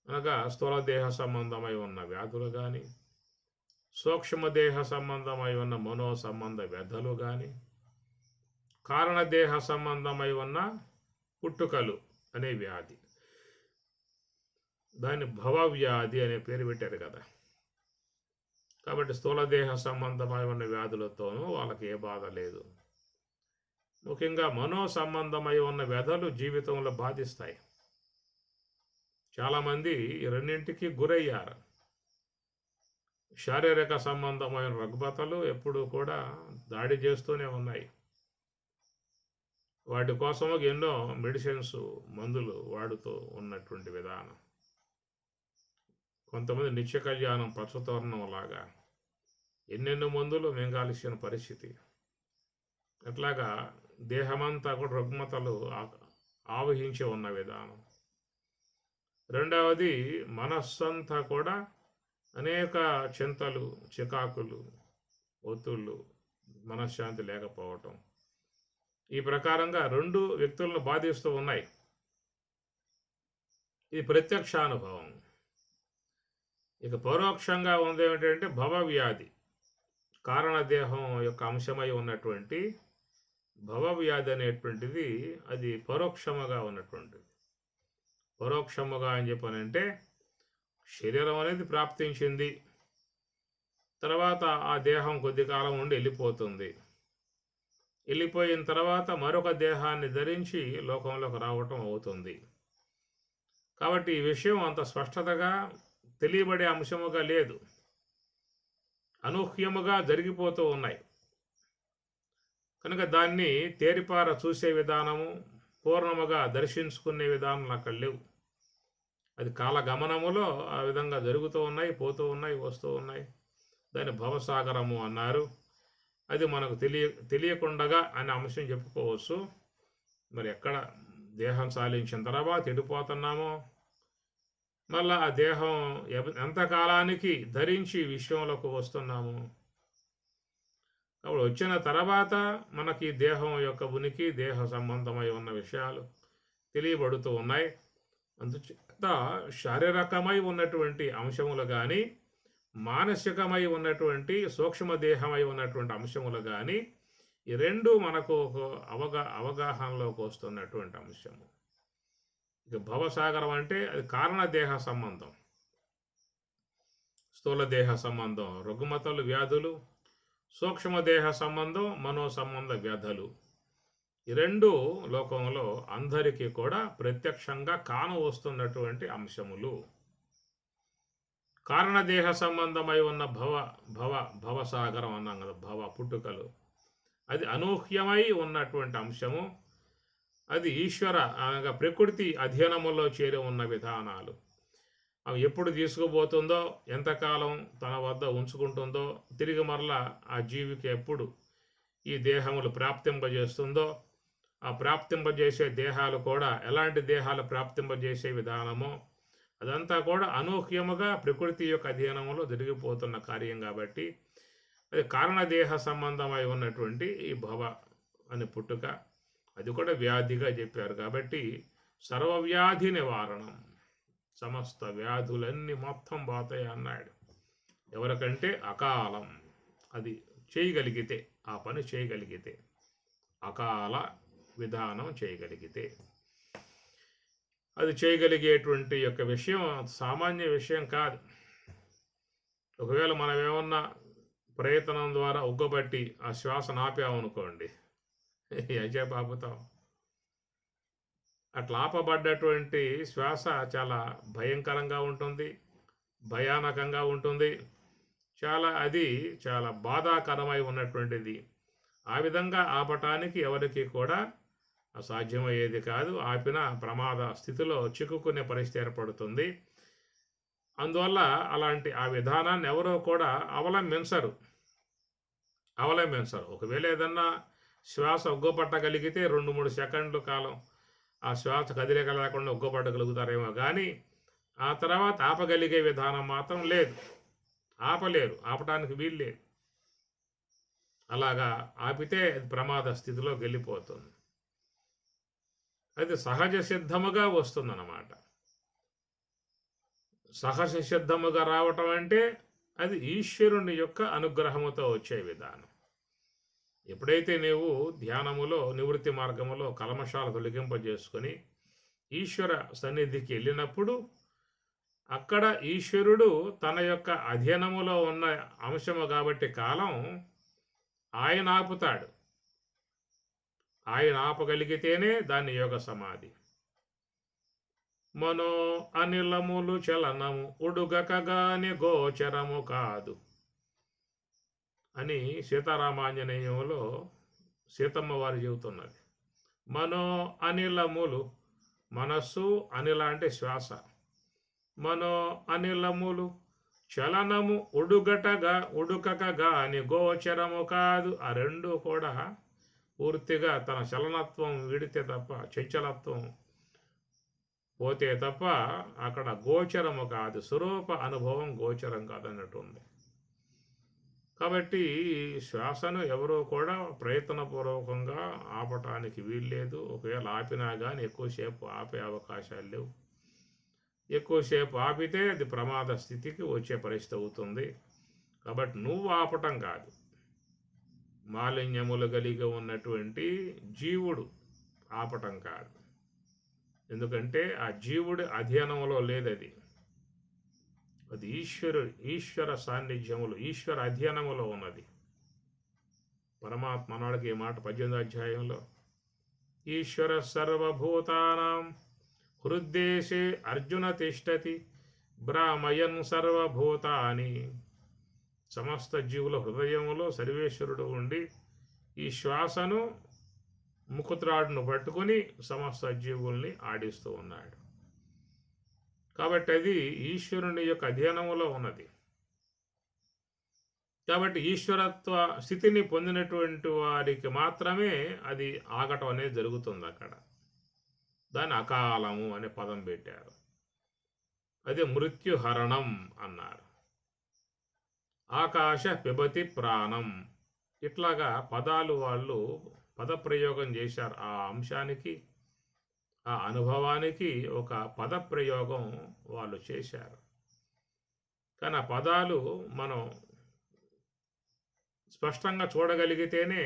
అనగా స్థూలదేహ సంబంధమై ఉన్న వ్యాధులు కానీ, సూక్ష్మదేహ సంబంధమై ఉన్న మనో సంబంధ వ్యధలు కానీ, కారణదేహ సంబంధమై ఉన్న పుట్టుకలు అనే వ్యాధి, దాన్ని భవవ్యాధి అనే పేరు పెట్టారు కదా. కాబట్టి స్థూలదేహ సంబంధమై ఉన్న వ్యాధులతోనూ వాళ్ళకి ఏ బాధ లేదు. ముఖ్యంగా మనో సంబంధమై ఉన్న వ్యధలు జీవితంలో బాధిస్తాయి. చాలామంది ఈ రెండింటికి గురయ్యారు. శారీరక సంబంధమైన రుగ్మతలు ఎప్పుడూ కూడా దాడి చేస్తూనే ఉన్నాయి. వాటి కోసం ఎన్నో మెడిసిన్స్, మందులు వాడుతూ ఉన్నటువంటి విధానం. కొంతమంది నిత్య కళ్యాణం పచ్చతోరణం లాగా ఎన్నెన్నో మందులు మింగాల్సిన పరిస్థితి. అట్లాగా దేహమంతా కూడా రుగ్మతలు ఆవహించి ఉన్న విధానం. రెండవది మనస్సంతా కూడా అనేక చింతలు, చికాకులు, ఒత్తుళ్ళు, మనశ్శాంతి లేకపోవటం. ఈ ప్రకారంగా రెండు వ్యక్తులను బాధిస్తూ ఉన్నాయి. ఇది ప్రత్యక్షానుభవం. ఇక పరోక్షంగా ఉంది ఏమిటంటే భవవ్యాధి, కారణదేహం యొక్క అంశమై ఉన్నటువంటి భవవ్యాధి అనేటువంటిది అది పరోక్షముగా ఉన్నటువంటిది. పరోక్షముగా అని చెప్పనంటే శరీరం అనేది ప్రాప్తించింది, తర్వాత ఆ దేహం కొద్ది కాలం ఉండి వెళ్ళిపోతుంది. వెళ్ళిపోయిన తర్వాత మరొక దేహాన్ని ధరించి లోకంలోకి రావటం అవుతుంది. కాబట్టి ఈ విషయం అంత స్పష్టతగా తెలియబడే అంశముగా లేదు, అనూహ్యముగా జరిగిపోతూ ఉన్నాయి. కనుక దాన్ని తేరిపార చూసే విధానము, పూర్ణముగా దర్శించుకునే విధానం అక్కడ లేవు. అది కాలగమనములో ఆ విధంగా జరుగుతూ ఉన్నాయి, పోతూ ఉన్నాయి, వస్తూ ఉన్నాయి. దాన్ని భవసాగరము అన్నారు. అది మనకు తెలియకుండగా అనే అంశం చెప్పుకోవచ్చు. మరి ఎక్కడ దేహం సాలించిన తర్వాత ఎడిపోతున్నామో, మళ్ళా ఆ దేహం ఎంతకాలానికి ధరించి విశ్వంలోకి వస్తున్నాము. అప్పుడు వచ్చిన తర్వాత మనకి దేహం యొక్క ఉనికి, దేహ సంబంధమై ఉన్న విషయాలు తెలియబడుతూ ఉన్నాయి. అందుచేత శారీరకమై ఉన్నటువంటి అంశములు కానీ, మానసికమై ఉన్నటువంటి సూక్ష్మదేహమై ఉన్నటువంటి అంశములు కానీ, ఈ రెండు మనకు అవగాహనలోకి వస్తున్నటువంటి అంశము. ఇక భవసాగరం అంటే అది కారణదేహ సంబంధం, స్థూలదేహ సంబంధం రుగ్మతలు, వ్యాధులు, సూక్ష్మదేహ సంబంధం మనో సంబంధ వ్యాధులు. ఈ రెండు లోకంలో అందరికీ కూడా ప్రత్యక్షంగా కానవస్తున్నటువంటి అంశములు. కారణదేహ సంబంధమై ఉన్న భవసాగరం అన్నాం కదా, భవ పుట్టుకలు, అది అనూహ్యమై ఉన్నటువంటి అంశము. అది ఈశ్వర అనగా ప్రకృతి అధ్యయనములో చేరి ఉన్న విధానాలు. అవి ఎప్పుడు తీసుకుపోతుందో, ఎంతకాలం తన వద్ద ఉంచుకుంటుందో, తిరిగి మరలా ఆ జీవికి ఎప్పుడు ఈ దేహములు ప్రాప్తింపజేస్తుందో, ఆ ప్రాప్తింపజేసే దేహాలు కూడా ఎలాంటి దేహాలు ప్రాప్తింపజేసే విధానమో, అదంతా కూడా అనూహ్యముగా ప్రకృతి యొక్క అధ్యయనంలో జరిగిపోతున్న కార్యం. కాబట్టి అది కారణదేహ సంబంధమై ఉన్నటువంటి ఈ భవ అనే పుట్టుక, అది కూడా వ్యాధిగా చెప్పారు. కాబట్టి సర్వవ్యాధి నివారణం, సమస్త వ్యాధులన్నీ మొత్తం పోతాయి అన్నాడు. ఎవరికంటే అకాలం, అది చేయగలిగితే, ఆ పని చేయగలిగితే, అకాల విధానం చేయగలిగితే, అది చేయగలిగేటువంటి యొక్క విషయం సామాన్య విషయం కాదు. ఒకవేళ మనం ఏమన్నా ప్రయత్నం ద్వారా ఉగ్గబట్టి ఆ శ్వాసను ఆపామనుకోండి, అజయ్ ఆపుతాం. అట్లా ఆపబడ్డటువంటి శ్వాస చాలా భయంకరంగా ఉంటుంది, భయానకంగా ఉంటుంది, అది చాలా బాధాకరమై ఉన్నటువంటిది. ఆ విధంగా ఆపటానికి ఎవరికి కూడా అసాధ్యమయ్యేది కాదు. ఆపిన ప్రమాద స్థితిలో చిక్కుకునే పరిస్థితి ఏర్పడుతుంది. అందువల్ల అలాంటి ఆ విధానాన్ని ఎవరో కూడా అవలంబించరు. ఒకవేళ ఏదన్నా శ్వాస ఉగ్గపట్టగలిగితే 2-3 సెకండ్ల కాలం ఆ శ్వాస కదిలిక లేకుండా ఉగ్గపట్టగలుగుతారేమో కానీ, ఆ తర్వాత ఆపగలిగే విధానం మాత్రం లేదు. ఆపలేరు, ఆపటానికి వీలు లేదు. అలాగా ఆపితే అది ప్రమాద స్థితిలోకి వెళ్ళిపోతుంది. అది సహజ సిద్ధముగా వస్తుందన్నమాట. సహజ సిద్ధముగా రావటం అంటే అది ఈశ్వరుని యొక్క అనుగ్రహముతో వచ్చే విధానం. ఎప్పుడైతే నీవు ధ్యానములో, నివృత్తి మార్గములో కల్మషాలు తొలగింపజేసుకొని ఈశ్వర సన్నిధికి వెళ్ళినప్పుడు, అక్కడ ఈశ్వరుడు తన యొక్క అధ్యయనములో ఉన్న అంశము కాబట్టి కాలం ఆయన ఆపుతాడు. ఆయన ఆపగలిగితేనే దాన్ని యోగ సమాధి. మనో అనిలములు చలనము ఉడుగకగాని గోచరము కాదు అని సీతారామాంజనేయంలో సీతమ్మ వారు చెబుతున్నది. మనో అనిలములు, మనస్సు, అనిల అంటే శ్వాస, మనో అనిలములు చలనము ఉడుకకగా అని గోచరము కాదు. ఆ రెండు కూడా పూర్తిగా తన చలనత్వం విడితే తప్ప, చంచలత్వం పోతే తప్ప అక్కడ గోచరము కాదు, స్వరూప అనుభవం గోచరం కాదన్నట్టు ఉంది. కాబట్టి శ్వాసను ఎవరో కూడా ప్రయత్నపూర్వకంగా ఆపటానికి వీల్లేదు. ఒకవేళ ఆపినా కానీ ఎక్కువసేపు ఆపే అవకాశాలు లేవు. ఎక్కువసేపు ఆపితే అది ప్రమాద స్థితికి వచ్చే పరిస్థితి అవుతుంది. కాబట్టి నువ్వు ఆపటం కాదు, మాలిన్యములు కలిగి ఉన్నటువంటి జీవుడు ఆపటం కాదు. ఎందుకంటే ఆ జీవుడి అధ్యయనంలో లేదది. అది ఈశ్వర సాన్నిధ్యములు, ఈశ్వర అధ్యయనములో ఉన్నది. పరమ పరమాత్మ అన్నాడు ఈ మాట 18వ అధ్యాయంలో, ఈశ్వర సర్వభూతానాం హృద్దేశే అర్జున తిష్టతి భ్రామయన్ సర్వభూతాని. సమస్త జీవుల హృదయములో సర్వేశ్వరుడు ఉండి ఈ శ్వాసను ముఖత్రాడును పట్టుకొని సమస్త జీవుల్ని ఆడిస్తూ ఉన్నాడు. కాబట్టి అది ఈశ్వరుని యొక్క అధీనములో ఉన్నది. కాబట్టి ఈశ్వరత్వ స్థితిని పొందినటువంటి వారికి మాత్రమే అది ఆగటం అనేది జరుగుతుంది. అక్కడ దాన్ని అకాలము అనే పదం పెట్టారు. అదే మృత్యుహరణం అన్నారు. ఆకాశ పిబతి ప్రాణం, ఇట్లాగా పదాలు వాళ్ళు పదప్రయోగం చేశారు. ఆ అంశానికి, ఆ అనుభవానికి ఒక పదప్రయోగం వాళ్ళు చేశారు. కానీ ఆ పదాలు మనం స్పష్టంగా చూడగలిగితేనే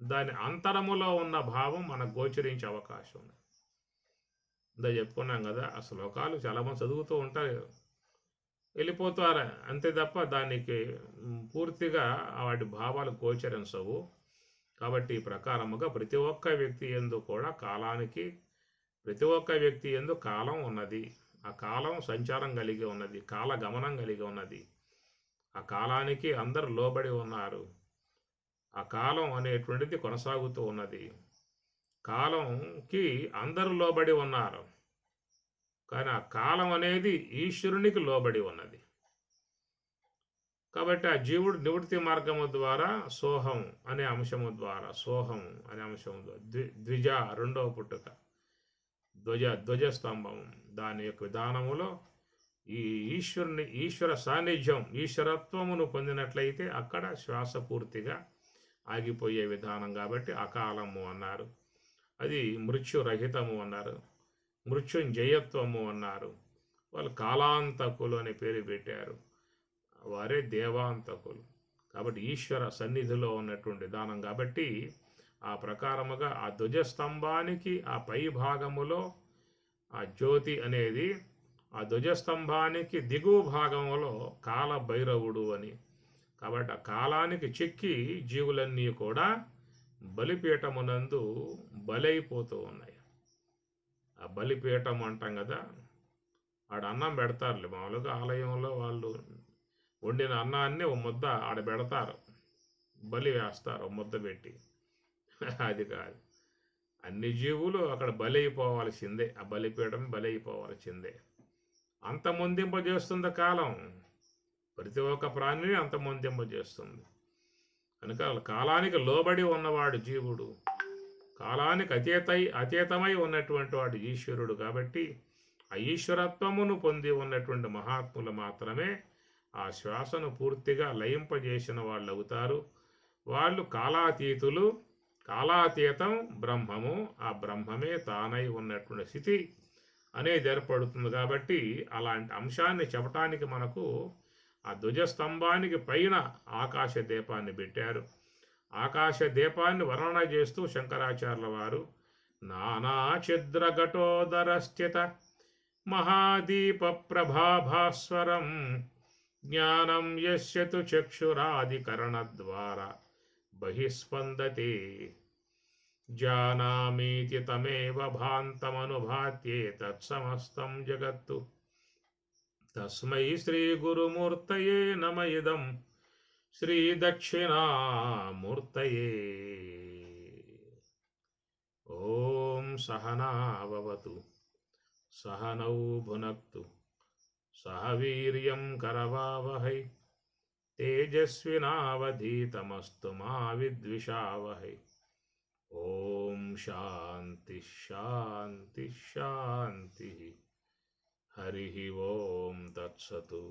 దాని అంతరములో ఉన్న భావం మనకు గోచరించే అవకాశం ఉంది. ఇందా చెప్పుకున్నాం కదా, ఆ శ్లోకాలు చాలామంది చదువుతూ ఉంటారు, వెళ్ళిపోతారు అంతే తప్ప దానికి పూర్తిగా వాటి భావాలు గోచరించవు. కాబట్టి ఈ ప్రకారముగా ప్రతి ఒక్క వ్యక్తి యందు కూడా కాలానికి, ప్రతి ఒక్క వ్యక్తి యందు కాలం ఉన్నది. ఆ కాలం సంచారం కలిగి ఉన్నది, కాల గమనం కలిగి ఉన్నది. ఆ కాలానికి అందరూ లోబడి ఉన్నారు. ఆ కాలం అనేటువంటిది కొనసాగుతూ ఉన్నది. కాలంకి అందరూ లోబడి ఉన్నారు, కానీ ఆ కాలం అనేది ఈశ్వరునికి లోబడి ఉన్నది. కాబట్టి ఆ జీవుడు నివృత్తి మార్గము ద్వారా సోహం అనే అంశము ద్వారా, సోహం అనే అంశము ద్విజ రెండవ పుట్టుక, ధ్వజస్తంభం, దాని యొక్క విధానములో ఈ ఈశ్వర సాన్నిధ్యం, ఈశ్వరత్వమును పొందినట్లయితే అక్కడ శ్వాస పూర్తిగా ఆగిపోయే విధానం. కాబట్టి అకాలము అన్నారు. అది మృత్యురహితము అన్నారు, మృత్యుంజయత్వము అన్నారు. వాళ్ళు కాలాంతకులు అనే పేరు పెట్టారు, వారే దేవాంతకులు. కాబట్టి ఈశ్వర సన్నిధిలో ఉన్నటువంటి విధానం. కాబట్టి ఆ ప్రకారముగా ఆ ధ్వజస్తంభానికి ఆ పై భాగములో ఆ జ్యోతి అనేది, ఆ ధ్వజస్తంభానికి దిగువ భాగంలో కాల భైరవుడు అని. కాబట్టి ఆ కాలానికి చెక్కి జీవులన్నీ కూడా బలిపీఠమునందు బలైపోతూ ఉన్నాయి. ఆ బలిపీఠం అంటాం కదా, ఆడ అన్నం పెడతారులే మామూలుగా ఆలయంలో, వాళ్ళు వండిన అన్నాన్ని ఓ ముద్ద ఆడ పెడతారు, బలి వేస్తారు ఓ ముద్ద పెట్టి. అది కాదు, అన్ని జీవులు అక్కడ బలైపోవాల్సిందే, ఆ బలిపీఠం బలైపోవాల్సిందే. అంతమొందింపజేస్తుంది కాలం, ప్రతి ఒక్క ప్రాణిని అంతమొందింపజేస్తుంది. కనుక కాలానికి లోబడి ఉన్నవాడు జీవుడు, కాలానికి అతీతమై ఉన్నటువంటి వాడు ఈశ్వరుడు. కాబట్టి ఆ ఈశ్వరత్వమును పొంది ఉన్నటువంటి మహాత్ములు మాత్రమే ఆ శ్వాసను పూర్తిగా లయింపజేసిన వాళ్ళు అవుతారు. వాళ్ళు కాలాతీతులు. కాలాతీతం బ్రహ్మము, ఆ బ్రహ్మమే తానై ఉన్నటువంటి స్థితి అనేది ఏర్పడుతుంది. కాబట్టి అలాంటి అంశాన్ని చెప్పటానికి మనకు ఆ ధ్వజస్తంభానికి పైన ఆకాశ దీపాన్ని పెట్టారు. ఆకాశ దీపాన్ని వర్ణన చేస్తూ శంకరాచార్యుల వారు నానా ఛిద్రఘటోదర స్థిత మహాదీప ప్రభాభాస్వరం జ్ఞానం యస్యతు చక్షురాదికరణద్వారా బహిస్పందతే జానామీతి తమేవ భాంతమనుభాత్యే తత్సమస్తం జగత్తు తస్మై శ్రీ గురుమూర్తయే నమ ఇదం శ్రీ దక్షిణామూర్తయే. ఓం సహనావతు సహనౌ భునక్తు సహ వీర్యం కరవావహై తేజస్వినావధీతమస్తు మా విద్విషావహై. ఓం శాంతి శాంతి శాంతి. హరి ఓం తత్సతు.